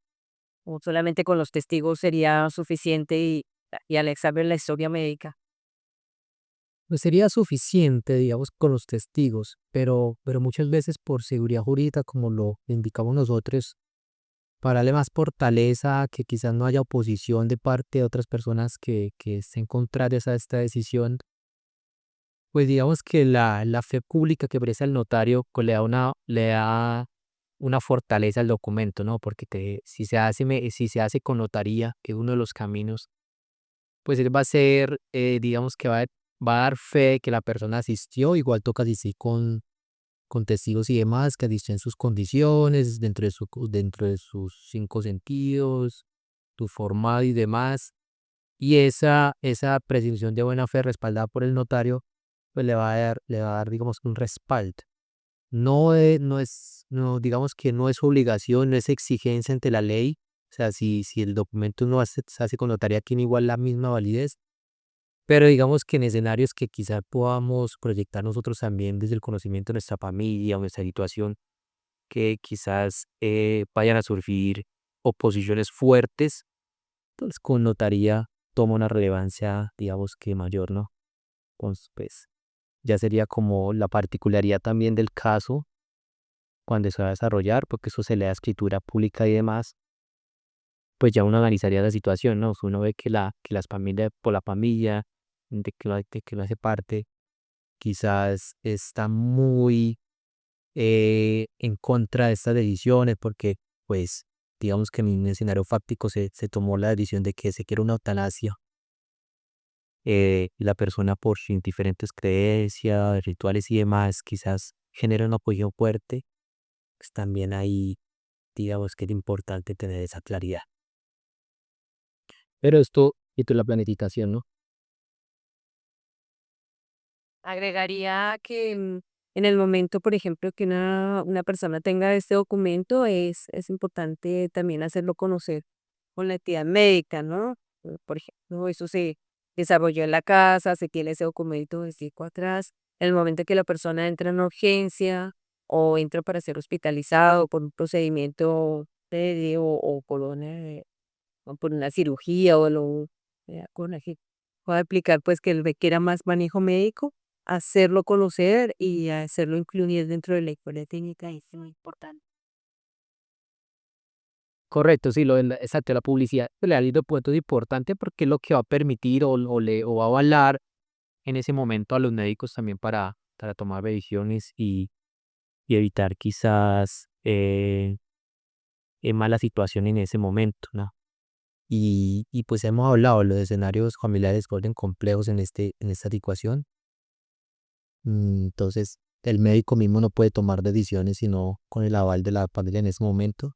solamente con los testigos sería suficiente y anexarlo en la historia médica. Pues sería suficiente, digamos, con los testigos, pero muchas veces por seguridad jurídica, como lo indicamos nosotros, para darle más fortaleza, que quizás no haya oposición de parte de otras personas que estén contrarias a esta decisión, pues digamos que la fe pública que presta el notario pues le da una fortaleza al documento, ¿no? Porque si se hace con notaría, que es uno de los caminos, pues él va a ser, digamos que va a dar fe de que la persona asistió, igual toca asistir con testigos y demás, que asistió en sus condiciones, dentro de sus cinco sentidos, su formado y demás. Y esa presunción de buena fe respaldada por el notario, pues le va a dar, digamos, un respaldo. No, digamos que no es obligación, no es exigencia ante la ley. O sea, si el documento no se hace con notaría, tiene igual la misma validez. Pero digamos que en escenarios que quizá podamos proyectar nosotros también desde el conocimiento de nuestra familia o nuestra situación, que quizás vayan a surgir oposiciones fuertes, entonces con notaría toma una relevancia, digamos que mayor, ¿no? Entonces, pues ya sería como la particularidad también del caso cuando se va a desarrollar, porque eso se le da escritura pública y demás, pues ya uno analizaría la situación, ¿no? Si uno ve que las familias, por la familia de que lo hace parte, quizás está muy en contra de estas decisiones, porque pues digamos que en un escenario fáctico se tomó la decisión de que se quiere una eutanasia. Y la persona por sus diferentes creencias, rituales y demás, quizás genera una oposición fuerte, pues también ahí digamos que es importante tener esa claridad. Pero esto, y tú la planificación, ¿no? Agregaría que en el momento, por ejemplo, que una persona tenga este documento, es importante también hacerlo conocer con la entidad médica, ¿no? Por ejemplo, eso se desarrolló en la casa, se tiene ese documento desde tiempo atrás. En el momento que la persona entra en urgencia o entra para ser hospitalizado por un procedimiento o por una cirugía o con la que pueda aplicar, pues que él requiera más manejo médico, hacerlo conocer y hacerlo incluir dentro de la historia clínica es muy importante. Correcto, sí, lo de exacto, la publicidad le da el punto es importante porque es lo que va a permitir o va a avalar en ese momento a los médicos también para tomar decisiones y evitar quizás mala situación en ese momento, ¿no? Y pues hemos hablado de los escenarios familiares que orden complejos en esta situación. Entonces, el médico mismo no puede tomar decisiones sino con el aval de la familia en ese momento.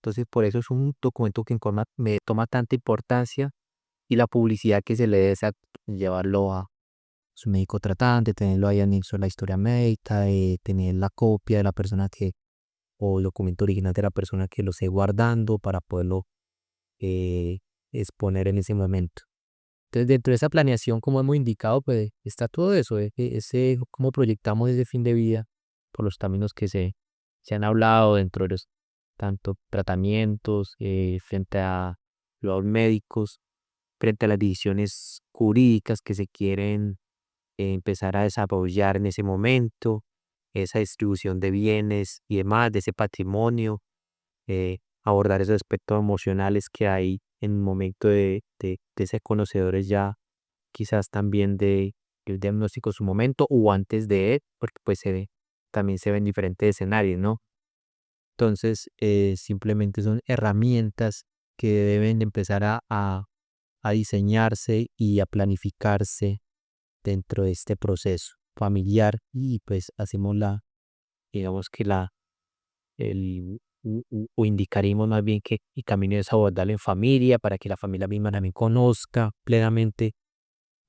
Entonces, por eso es un documento que me toma tanta importancia y la publicidad que se le dé es llevarlo a su médico tratante, tenerlo ahí anexo a la historia médica, tener la copia de la persona o el documento original de la persona que lo esté guardando para poderlo eh, exponer en ese momento. Entonces, dentro de esa planeación, como hemos indicado, pues está todo eso, ese, cómo proyectamos ese fin de vida por los caminos que se han hablado dentro de los tanto tratamientos, frente a los médicos, frente a las decisiones jurídicas que se quieren empezar a desarrollar en ese momento, esa distribución de bienes y demás, de ese patrimonio, abordar esos aspectos emocionales que hay en el momento de ser conocedores ya quizás también del diagnóstico en su momento o antes de él, porque pues también se ven diferentes escenarios, ¿no? Entonces, simplemente son herramientas que deben de empezar a diseñarse y a planificarse dentro de este proceso familiar y pues hacemos digamos que o indicaríamos más bien que el camino es abordarlo en familia para que la familia misma también conozca plenamente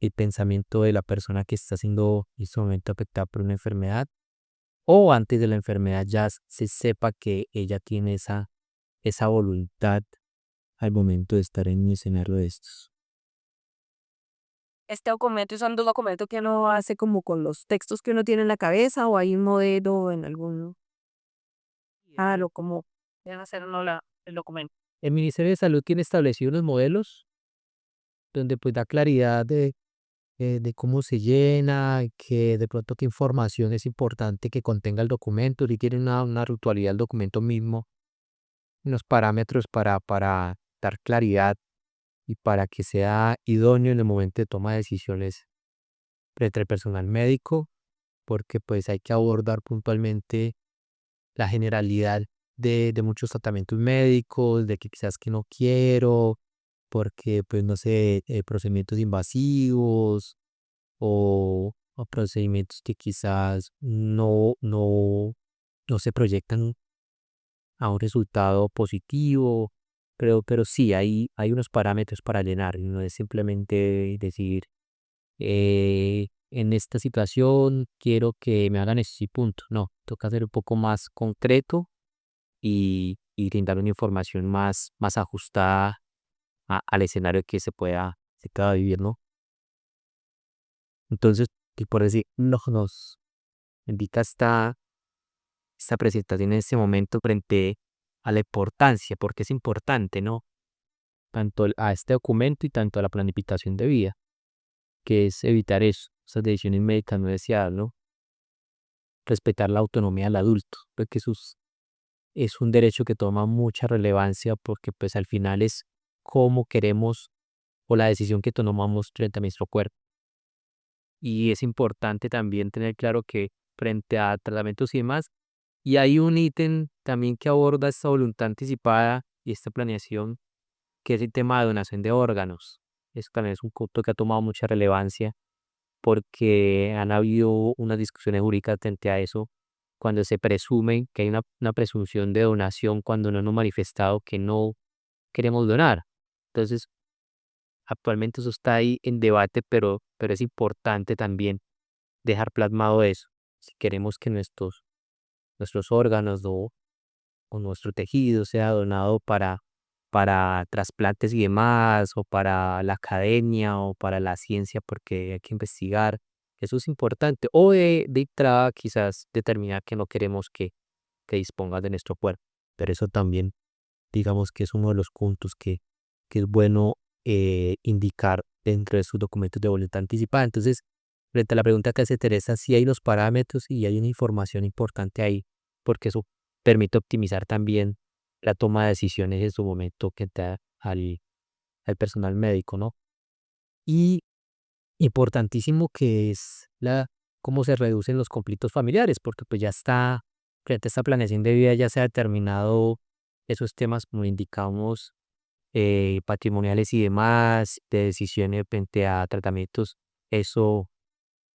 el pensamiento de la persona que está siendo en este momento afectada por una enfermedad o antes de la enfermedad ya se sepa que ella tiene esa voluntad al momento de estar en un escenario de estos. Este documento es un documento que uno hace como con los textos que uno tiene en la cabeza o hay un modelo en algún, o como deben hacer uno el documento. El Ministerio de Salud tiene establecido unos modelos donde pues da claridad de cómo se llena, que de pronto qué información es importante que contenga el documento, y tiene una ritualidad del documento mismo, unos parámetros para dar claridad y para que sea idóneo en el momento de toma de decisiones entre el personal médico, porque pues hay que abordar puntualmente la generalidad de muchos tratamientos médicos, de que quizás que no quiero, porque pues no sé, procedimientos invasivos o procedimientos que quizás no se proyectan a un resultado positivo, pero sí hay unos parámetros para llenar, no es simplemente decir, en esta situación quiero que me hagan esto y punto. No, toca ser un poco más concreto y brindar una información más ajustada al escenario que se pueda vivir, ¿no? Entonces, y por decir, no nos indica esta presentación en este momento frente a la importancia, porque es importante, ¿no? Tanto a este documento y tanto a la planificación de vida, que es evitar eso, esas decisiones médicas no deseadas, ¿no? Respetar la autonomía del adulto, porque eso es un derecho que toma mucha relevancia porque pues al final es cómo queremos o la decisión que tomamos frente a nuestro cuerpo. Y es importante también tener claro que frente a tratamientos y demás, y hay un ítem también que aborda esta voluntad anticipada y esta planeación, que es el tema de donación de órganos. Eso también es un punto que ha tomado mucha relevancia porque han habido unas discusiones jurídicas frente a eso cuando se presume que hay una presunción de donación cuando no hemos manifestado que no queremos donar. Entonces, Actualmente eso está ahí en debate, pero es importante también dejar plasmado eso. Si queremos que nuestros órganos o nuestro tejido sea donado para trasplantes y demás, o para la academia o para la ciencia, porque hay que investigar. Eso es importante. O de entrada, quizás determinar que no queremos que dispongan de nuestro cuerpo. Pero eso también, digamos que es uno de los puntos que es bueno indicar dentro de sus documentos de voluntad anticipada. Entonces, frente a la pregunta que hace Teresa, sí hay los parámetros y hay una información importante ahí, porque eso permite optimizar también la toma de decisiones en su momento que da al personal médico, ¿no? Y importantísimo que es cómo se reducen los conflictos familiares, porque pues ya está, frente a esta planeación de vida ya se ha determinado esos temas, como indicamos, patrimoniales y demás, de decisiones frente a tratamientos. Eso,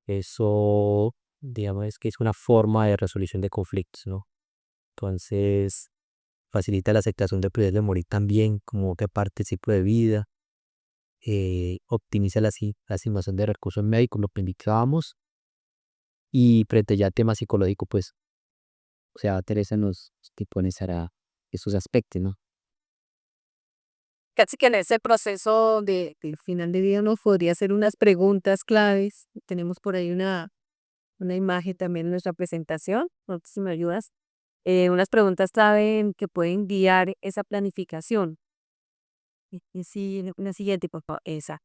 eso, digamos, que es una forma de resolución de conflictos, ¿no? Entonces, facilita la aceptación de prioridades de morir también, como que parte del ciclo de vida, optimiza la asignación de recursos médicos, lo que indicábamos, y frente ya a temas psicológicos, pues, o sea, Teresa nos pone esos aspectos, ¿no? Casi que en ese proceso de final de vida nos podría hacer unas preguntas claves. Tenemos por ahí una imagen también en nuestra presentación, no sé si me ayudas. Unas preguntas clave que pueden guiar esa planificación. Y sí, una siguiente, por favor, esa.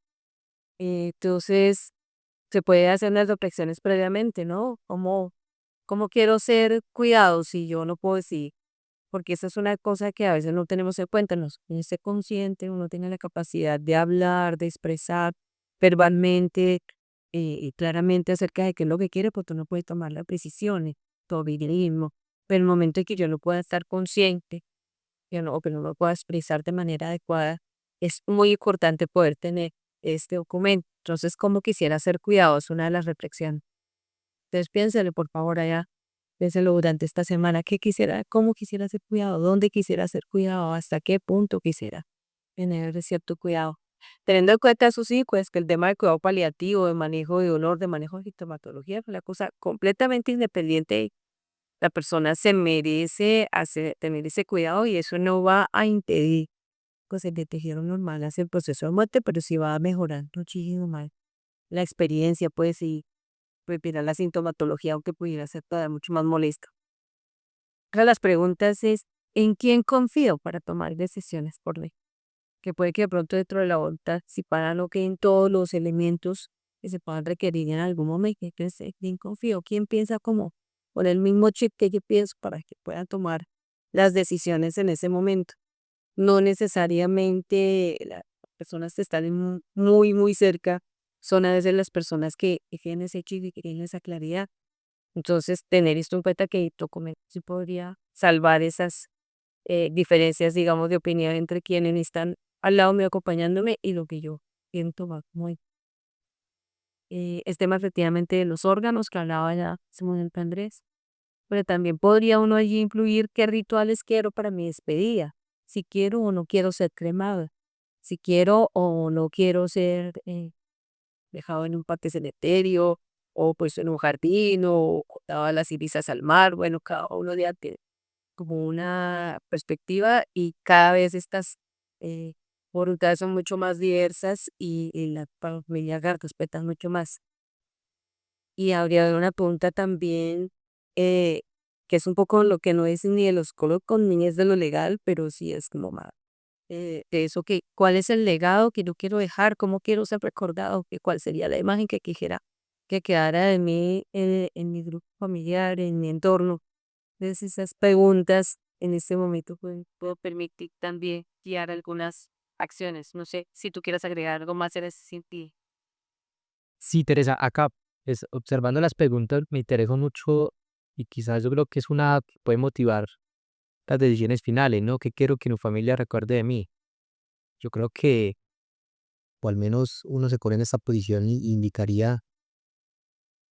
Entonces, se puede hacer unas reflexiones previamente, ¿no? ¿Cómo quiero ser cuidado si yo no puedo decir? Porque esa es una cosa que a veces no tenemos en cuenta, no ser consciente, uno tiene la capacidad de hablar, de expresar verbalmente y claramente acerca de qué es lo que quiere, porque uno puede tomar las decisiones, todo virtualismo, pero el momento en que yo no pueda estar consciente, o que no lo pueda expresar de manera adecuada, es muy importante poder tener este documento. Entonces, ¿cómo quisiera ser cuidadoso? Una de las reflexiones. Entonces, piénselo, por favor, allá. Piénselo durante esta semana. ¿Qué quisiera? ¿Cómo quisiera ser cuidado? ¿Dónde quisiera ser cuidado? ¿Hasta qué punto quisiera tener cierto cuidado? Teniendo en cuenta eso sí, pues que el tema de cuidado paliativo, de manejo de dolor, de manejo de sintomatología, es una cosa completamente independiente. La persona se merece tener ese cuidado y eso no va a impedir pues el de tejido normal hace el proceso de muerte, pero sí va a mejorar muchísimo más la experiencia, pues, y retirar la sintomatología, aunque pudiera ser todavía mucho más molesta. Otra de las preguntas es, ¿en quién confío para tomar decisiones por mí? Que puede que de pronto dentro de la voluntad, si para no queden todos los elementos que se puedan requerir en algún momento, entonces, ¿en quién confío? ¿Quién piensa como con el mismo chip que yo pienso para que pueda tomar las decisiones en ese momento? No necesariamente las personas que están muy, muy cerca son a veces las personas que tienen ese chip y que tienen esa claridad. Entonces, tener esto en cuenta que documento sí podría salvar esas diferencias, digamos, de opinión entre quienes están al lado mío acompañándome y lo que yo siento más muy. El tema efectivamente de los órganos que hablaba ya Simón Andrés, pero también podría uno allí incluir qué rituales quiero para mi despedida, si quiero o no quiero ser cremada, si quiero o no quiero ser dejado en un parque cementerio o pues en un jardín o dado las divisas al mar, bueno, cada uno ya tiene como una perspectiva y cada vez estas eh, voluntades son mucho más diversas y la familia respetan mucho más. Y habría una pregunta también, eh, que es un poco lo que no es ni de los psicólogos ni es de lo legal, pero sí es como más de eso que, ¿cuál es el legado que yo quiero dejar? ¿Cómo quiero ser recordado? ¿Cuál sería la imagen que quisiera que quedara de mí en mi grupo familiar, en mi entorno? Entonces esas preguntas en este momento puedo permitir también guiar algunas acciones. No sé si tú quieras agregar algo más en ese sentido. Sí, Teresa, acá, observando las preguntas, me interesó mucho y quizás yo creo que es una que puede motivar las decisiones finales, ¿no? ¿Qué quiero que mi familia recuerde de mí? Yo creo que, o al menos uno se pone en esta posición y indicaría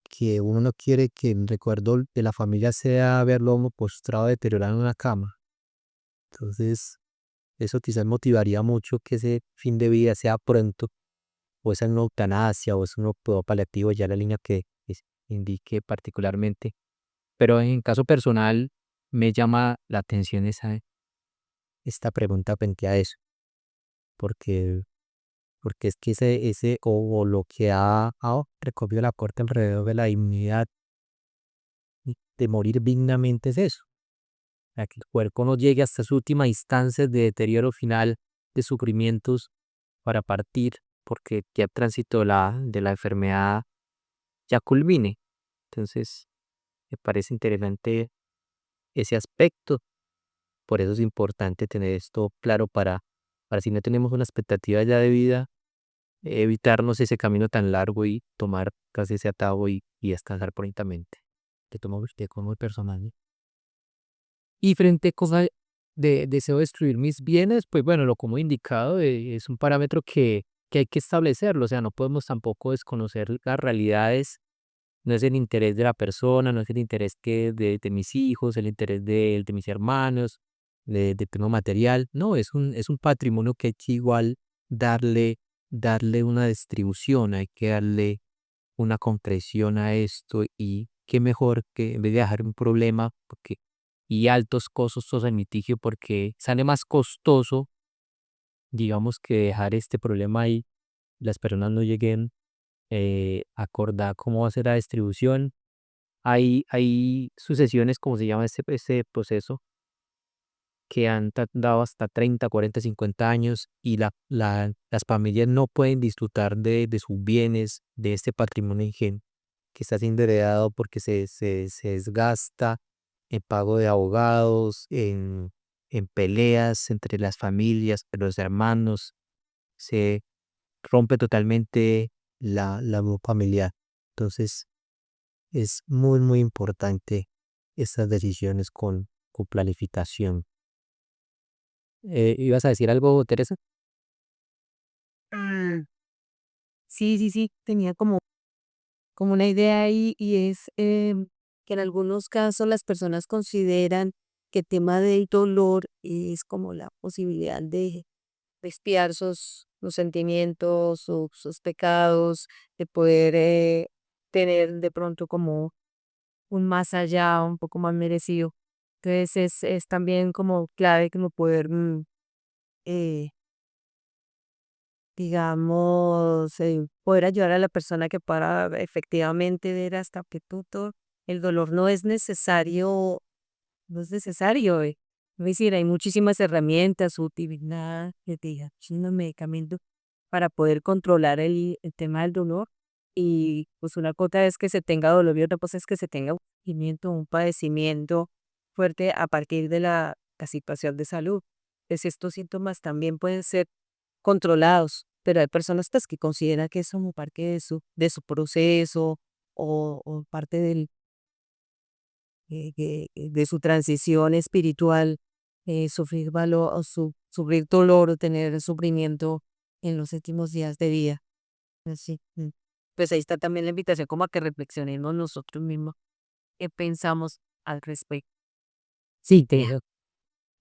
que uno no quiere que el recuerdo de la familia sea verlo a uno postrado, deteriorado en una cama. Entonces, eso quizás motivaría mucho que ese fin de vida sea pronto o es una eutanasia o es un cuidado paliativo, ya la línea que indique particularmente. Pero en caso personal me llama la atención esta pregunta frente a eso, porque, porque es que ese o lo que ha recogido la Corte alrededor de la dignidad de morir dignamente es eso, a que el cuerpo no llegue hasta su última instancia de deterioro final, de sufrimientos para partir, porque ya el tránsito de la enfermedad ya culmine. Entonces, me parece interesante ese aspecto. Por eso es importante tener esto claro para si no tenemos una expectativa ya de vida, evitarnos ese camino tan largo y tomar casi ese atajo y descansar prontamente. Te tomo usted como personal. Y frente a cosas de deseo destruir mis bienes, pues bueno, lo como he indicado, es un parámetro que hay que establecerlo. O sea, no podemos tampoco desconocer las realidades. No es el interés de la persona, no es el interés de mis hijos, el interés de mis hermanos, de tema material. No, es un patrimonio que hay que igual darle, darle una distribución, hay que darle una concreción a esto y qué mejor que en vez de dejar un problema y altos costos en litigio porque sale más costoso, digamos, que dejar este problema ahí, las personas no lleguen a acordar cómo va a ser la distribución. Hay sucesiones, como se llama este proceso, que han dado hasta 30 40 50 años y las familias no pueden disfrutar de sus bienes, de este patrimonio que está siendo heredado porque se desgasta en pago de abogados, en peleas entre las familias, los hermanos, se rompe totalmente la unión familiar. Entonces, es muy, muy importante estas decisiones con planificación. ¿Ibas a decir algo, Teresa? Mm, sí, sí, sí, tenía como una idea ahí y es que en algunos casos las personas consideran que el tema del dolor es como la posibilidad de expiar sus sentimientos, sus pecados, de poder tener de pronto como un más allá, un poco más merecido. Entonces es también como clave como poder, eh, digamos, poder ayudar a la persona que para efectivamente ver hasta qué punto el dolor no es necesario, no es necesario. Es decir, hay muchísimas herramientas, utilidad, medicamentos para poder controlar el tema del dolor. Y pues una cosa es que se tenga dolor y otra cosa es que se tenga un sentimiento, un padecimiento fuerte a partir de la situación de salud. Pues estos síntomas también pueden ser controlados, pero hay personas pues, que consideran que es como parte de su proceso o parte de su transición espiritual, sufrir dolor o tener sufrimiento en los últimos días de vida. Así, pues ahí está también la invitación como a que reflexionemos nosotros mismos qué pensamos al respecto. Sí, Vea,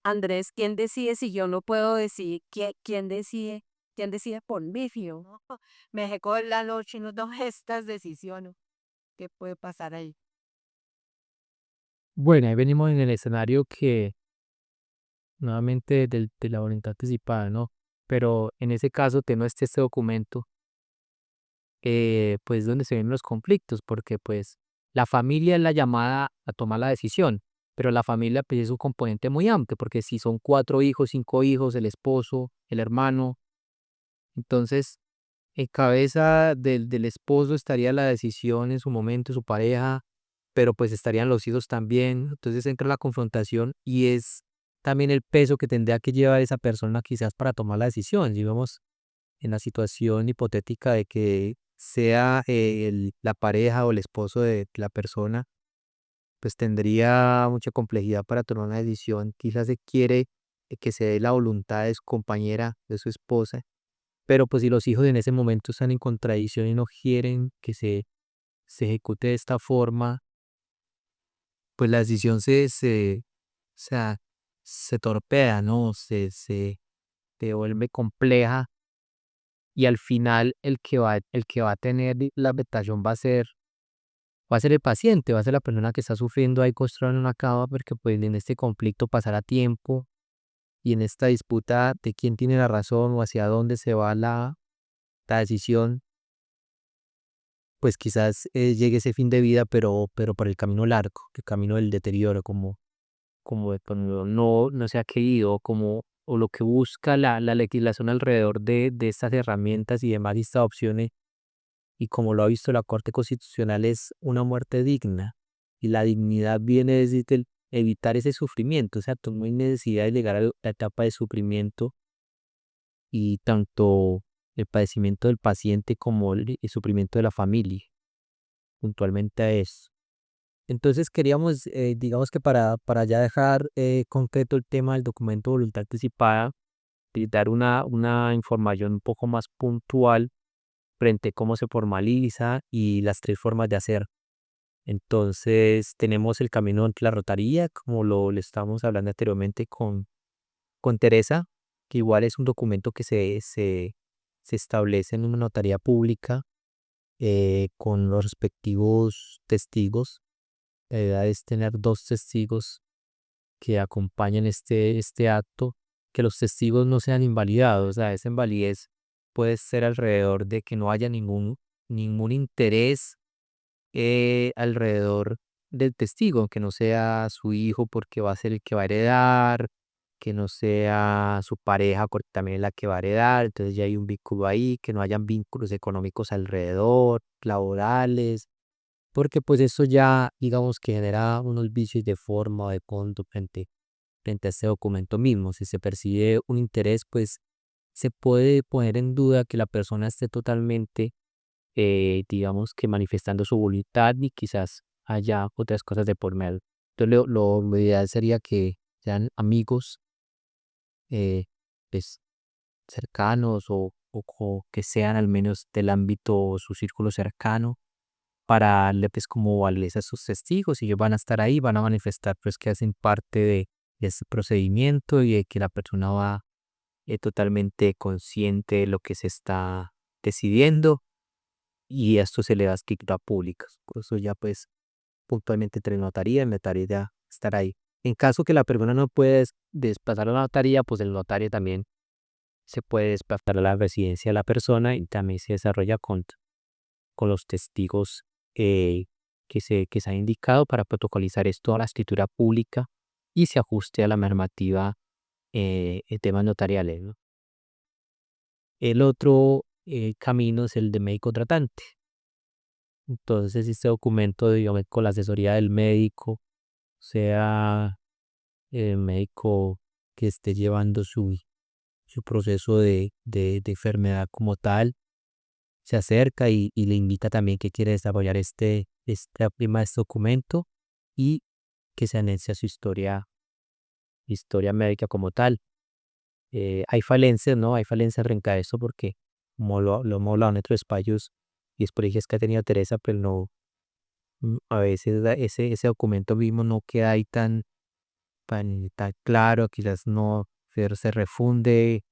Andrés, ¿quién decide si yo no puedo decir quién decide? ¿Quién decide por mí, fijo? ¿No? Me dejé coger la noche y no tomé estas decisiones. ¿Qué puede pasar ahí? bueno, ahí venimos en el escenario que nuevamente de la voluntad anticipada, ¿no? Pero en ese caso que no esté este documento, pues donde se ven los conflictos, porque pues la familia es la llamada a tomar la decisión, pero la familia pues es un componente muy amplio, porque si son 4 hijos, 5 hijos, el esposo, el hermano, entonces en cabeza del esposo estaría la decisión en su momento, su pareja, pero pues estarían los hijos también. Entonces entra la confrontación y es también el peso que tendría que llevar esa persona quizás para tomar la decisión. Si vemos en la situación hipotética de que sea la pareja o el esposo de la persona, pues tendría mucha complejidad para tomar una decisión. Quizás se quiere que se dé la voluntad de su compañera, de su esposa, pero pues si los hijos en ese momento están en contradicción y no quieren que se ejecute de esta forma, pues la decisión o sea, se torpeda, ¿no? Se vuelve compleja y al final el que va a tener la afectación va a ser el paciente, va a ser la persona que está sufriendo ahí postrado en una cama porque pues en este conflicto pasará tiempo y en esta disputa de quién tiene la razón o hacia dónde se va la decisión, pues quizás llegue ese fin de vida, pero por el camino largo, el camino del deterioro, como de cuando no se ha querido, como, o lo que busca la legislación alrededor de estas herramientas y demás, y estas opciones, y como lo ha visto la Corte Constitucional, es una muerte digna. Y la dignidad viene desde el evitar ese sufrimiento, o sea, no hay necesidad de llegar a la etapa de sufrimiento y tanto el padecimiento del paciente como el sufrimiento de la familia, puntualmente a eso. Entonces queríamos, digamos que para ya dejar concreto el tema del documento de voluntad anticipada, y dar una información un poco más puntual frente a cómo se formaliza y las tres formas de hacer. Entonces tenemos el camino ante la rotaría, como le estábamos hablando anteriormente con Teresa, que igual es un documento que se establece en una notaría pública con los respectivos testigos. La idea es tener dos testigos que acompañen este acto, que los testigos no sean invalidados. O sea, esa invalidez puede ser alrededor de que no haya ningún interés alrededor del testigo, que no sea su hijo porque va a ser el que va a heredar, que no sea su pareja porque también es la que va a heredar, entonces ya hay un vínculo ahí, que no hayan vínculos económicos alrededor, laborales, porque pues eso ya digamos que genera unos vicios de forma o de fondo frente a este documento mismo. Si se percibe un interés, pues se puede poner en duda que la persona esté totalmente digamos que manifestando su voluntad y quizás haya otras cosas de por medio. Entonces lo ideal sería que sean amigos eh, pues, cercanos o que sean al menos del ámbito, su círculo cercano, para darle pues como validez a sus testigos y ellos van a estar ahí, van a manifestar pues que hacen parte de ese procedimiento y de que la persona va totalmente consciente de lo que se está decidiendo y esto se le da escritura pública. Por eso ya pues puntualmente entre notaría y notaría estar ahí. En caso que la persona no pueda desplazar a la notaría, pues el notario también se puede desplazar a la residencia de la persona y también se desarrolla con los testigos que se ha indicado para protocolizar esto a la escritura pública y se ajuste a la normativa en temas notariales, ¿no? El otro camino es el de médico tratante. Entonces, este documento, digamos, con la asesoría del médico, sea el médico que esté llevando su proceso de enfermedad como tal, se acerca y le invita también que quiere desarrollar este documento y que se anexe a su historia médica como tal. Hay falencias, ¿no? Hay falencias frente a eso porque, como lo hemos hablado en otros espacios, y es por eso que ha tenido Teresa, pero no, a veces ese documento mismo no queda ahí tan claro, quizás no se refunde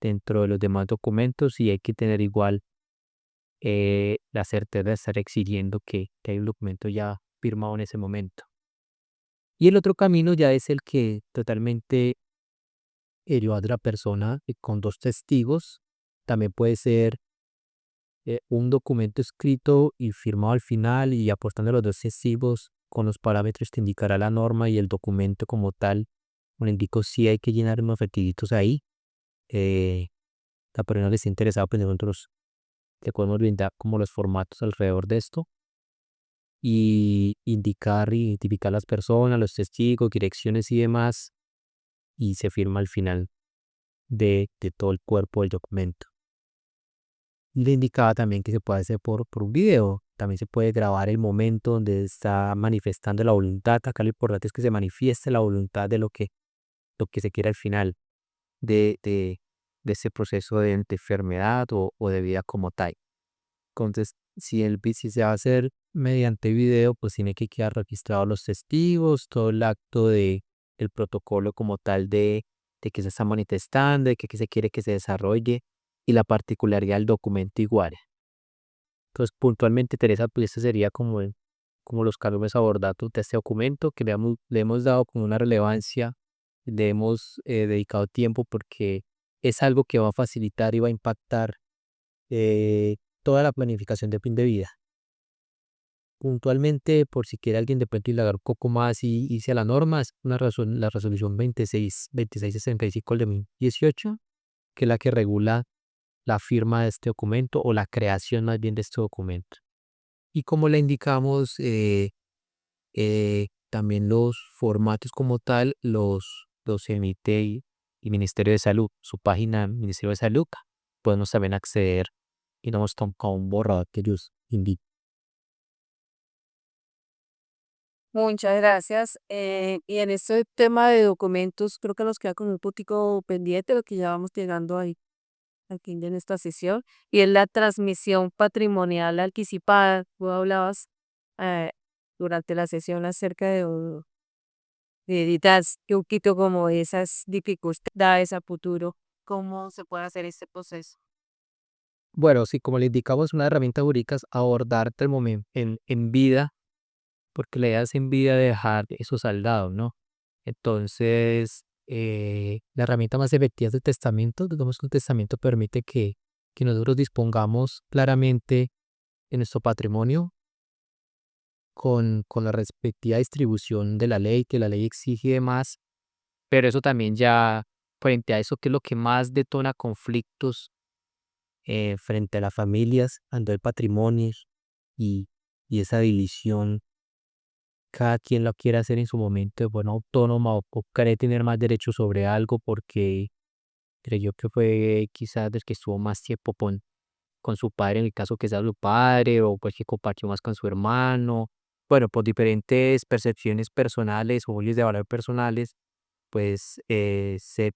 dentro de los demás documentos y hay que tener igual la certeza de estar exigiendo que hay un documento ya firmado en ese momento. Y el otro camino ya es el que totalmente lleva a otra persona con dos testigos. También puede ser un documento escrito y firmado al final y aportando los dos testigos con los parámetros que indicará la norma y el documento como tal. Bueno, indico si hay que llenar unos requisitos ahí. eh, la persona que esté interesada, pues nosotros le podemos brindar como los formatos alrededor de esto y indicar y identificar las personas, los testigos, direcciones y demás, y se firma al final de todo el cuerpo del documento. Le indicaba también que se puede hacer por un video, también se puede grabar el momento donde está manifestando la voluntad. Acá lo importante es que se manifieste la voluntad de lo que se quiere al final de ese proceso de enfermedad o de vida como tal. Entonces, si se va a hacer mediante video, pues tiene que quedar registrados los testigos, todo el acto el protocolo como tal de que se está manifestando, de que se quiere que se desarrolle y la particularidad del documento igual. Entonces, puntualmente, Teresa, pues este sería como los cambios abordados de este documento que le hemos dado con una relevancia, le hemos dedicado tiempo porque es algo que va a facilitar y va a impactar toda la planificación de fin de vida. Puntualmente, por si quiere alguien de pronto indagar un poco más y irse a la norma, es la resolución 2665 del 2018, que es la que regula la firma de este documento o la creación más bien de este documento. Y como le indicamos, también los formatos como tal los emite y Ministerio de Salud, su página Ministerio de Salud, podemos también acceder y no nos toca un borrador que ellos indican. Muchas gracias. Y en este tema de documentos, creo que nos queda como un poquito pendiente lo que ya vamos llegando ahí al fin de esta sesión, y es la transmisión patrimonial anticipada. Tú hablabas eh, durante la sesión acerca de editas que un poquito como esas dificultades a futuro, cómo se puede hacer este proceso. Bueno, sí, como le indicamos, una herramienta jurídica es abordar el momento en vida, porque la idea es en vida dejar eso saldado, ¿no? Entonces, la herramienta más efectiva es el testamento. Digamos que un testamento permite que nosotros dispongamos claramente en nuestro patrimonio con la respectiva distribución de la ley, que la ley exige y demás, pero eso también ya, frente a eso, que es lo que más detona conflictos frente a las familias, ando el patrimonio y, y esa división, cada quien lo quiere hacer en su momento de forma autónoma o cree tener más derecho sobre algo porque creyó que fue quizás el que estuvo más tiempo con su padre, en el caso que sea su padre, o pues que compartió más con su hermano. Bueno, por diferentes percepciones personales o juicios de valor personales, pues se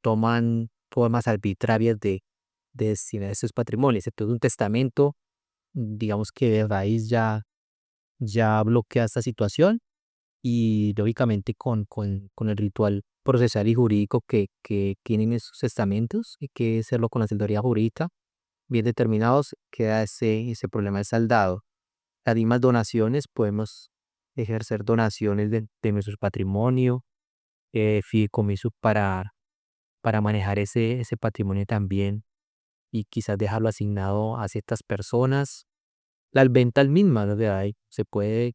toman formas arbitrarias de destinar esos patrimonios. Entonces, un testamento, digamos que de raíz ya bloquea esta situación y lógicamente con el ritual procesal y jurídico que tienen esos testamentos, hay que hacerlo con la asesoría jurídica bien determinados, queda ese problema de saldado. Las mismas donaciones, podemos ejercer donaciones de nuestro patrimonio, fideicomiso para manejar ese patrimonio también y quizás dejarlo asignado a ciertas personas. Las ventas mismas, ¿no? De ahí se puede,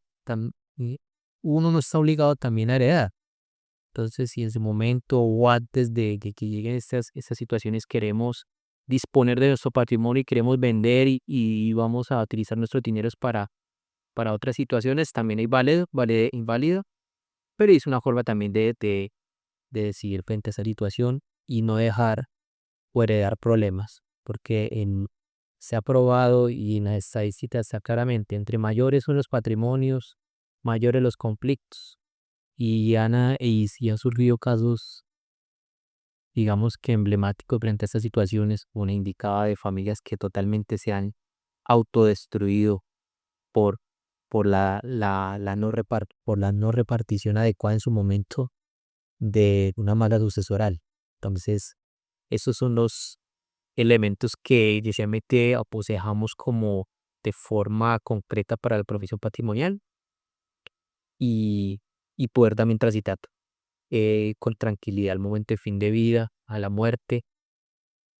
y uno no está obligado también a heredar. Entonces, si en su momento o antes de que lleguen estas situaciones queremos disponer de nuestro patrimonio y queremos vender y vamos a utilizar nuestros dineros para otras situaciones, también hay válido, inválido, pero es una forma también de decidir frente a esa situación y no dejar o heredar problemas, porque se ha probado y en las estadísticas está claramente, entre mayores son los patrimonios, mayores los conflictos. Y sí han surgido casos, digamos que emblemáticos frente a estas situaciones, una indicada de familias que totalmente se han autodestruido por, por la no repartición adecuada en su momento de una mala sucesoral. Entonces, esos son los elementos que inicialmente aconsejamos como de forma concreta para la profesión patrimonial y, y poder también transitar con tranquilidad al momento de fin de vida, a la muerte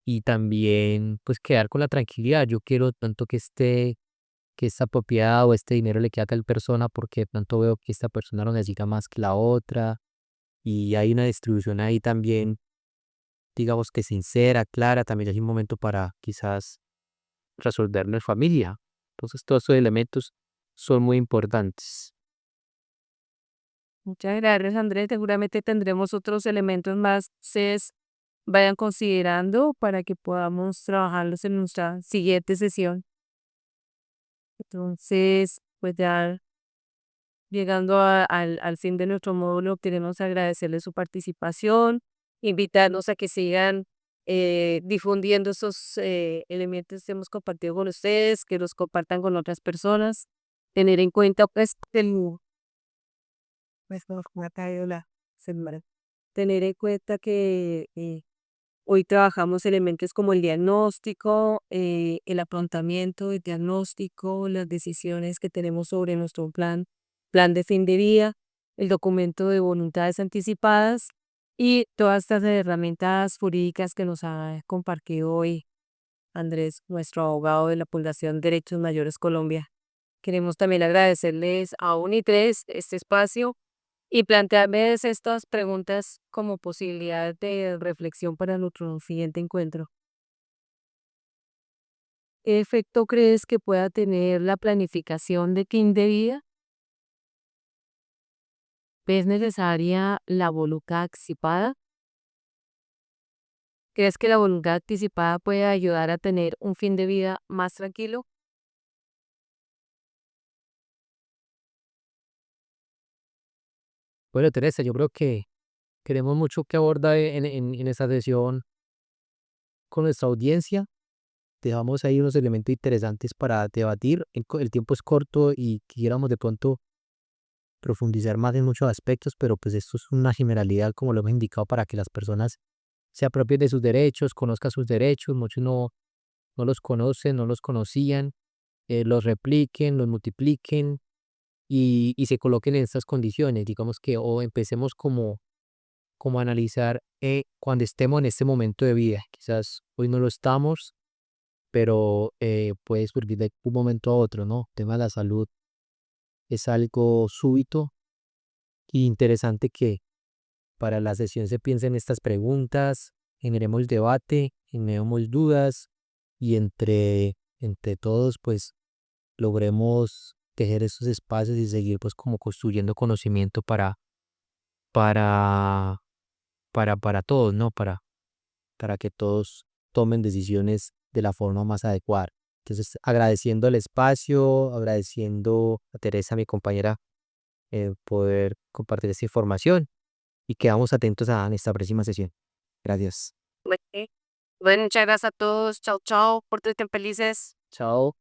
y también pues quedar con la tranquilidad. Yo quiero tanto que esta propiedad o este dinero le quede a tal persona porque de pronto veo que esta persona lo necesita más que la otra y hay una distribución ahí también, digamos que sincera, clara, también hay un momento para quizás resolverlo en familia. Entonces todos estos elementos son muy importantes. Muchas gracias, Andrés. Seguramente tendremos otros elementos más que ustedes vayan considerando para que podamos trabajarlos en nuestra siguiente sesión. Entonces, pues ya llegando al fin de nuestro módulo, queremos agradecerles su participación, invitarnos a que sigan difundiendo esos elementos que hemos compartido con ustedes, que los compartan con otras personas, tener en cuenta pues, pues, no, me ha caído la semana. Tener en cuenta que Hoy trabajamos elementos como el diagnóstico, el aprontamiento del diagnóstico, las decisiones que tenemos sobre nuestro plan de fin de vida, el documento de voluntades anticipadas y todas estas herramientas jurídicas que nos ha compartido hoy Andrés, nuestro abogado de la Fundación Derechos Mayores Colombia. Queremos también agradecerles a UNI3 este espacio y plantearles estas preguntas como posibilidad de reflexión para nuestro siguiente encuentro. ¿Qué efecto crees que pueda tener la planificación de fin de vida? ¿Es necesaria la voluntad anticipada? ¿Crees que la voluntad anticipada puede ayudar a tener un fin de vida más tranquilo? Bueno, Teresa, yo creo que queremos mucho que abordar en esta sesión con nuestra audiencia. Dejamos ahí unos elementos interesantes para debatir. El tiempo es corto y quisiéramos de pronto profundizar más en muchos aspectos, pero pues esto es una generalidad, como lo hemos indicado, para que las personas se apropien de sus derechos, conozcan sus derechos. Muchos no los conocen, no los conocían, los repliquen, los multipliquen y se coloquen en estas condiciones. Digamos que o empecemos como a analizar cuando estemos en este momento de vida. Quizás hoy no lo estamos, pero puede surgir de un momento a otro, ¿no? El tema de la salud es algo súbito y interesante que para la sesión se piensen en estas preguntas, generemos debate, generemos dudas y entre todos pues logremos tejer esos espacios y seguir pues como construyendo conocimiento para, para todos, ¿no? Para que todos tomen decisiones de la forma más adecuada. Entonces, agradeciendo el espacio, agradeciendo a Teresa, mi compañera, poder compartir esta información y quedamos atentos a nuestra próxima sesión. Gracias. Bueno, muchas gracias a todos. Chao, chao. Pórtense felices. Chao.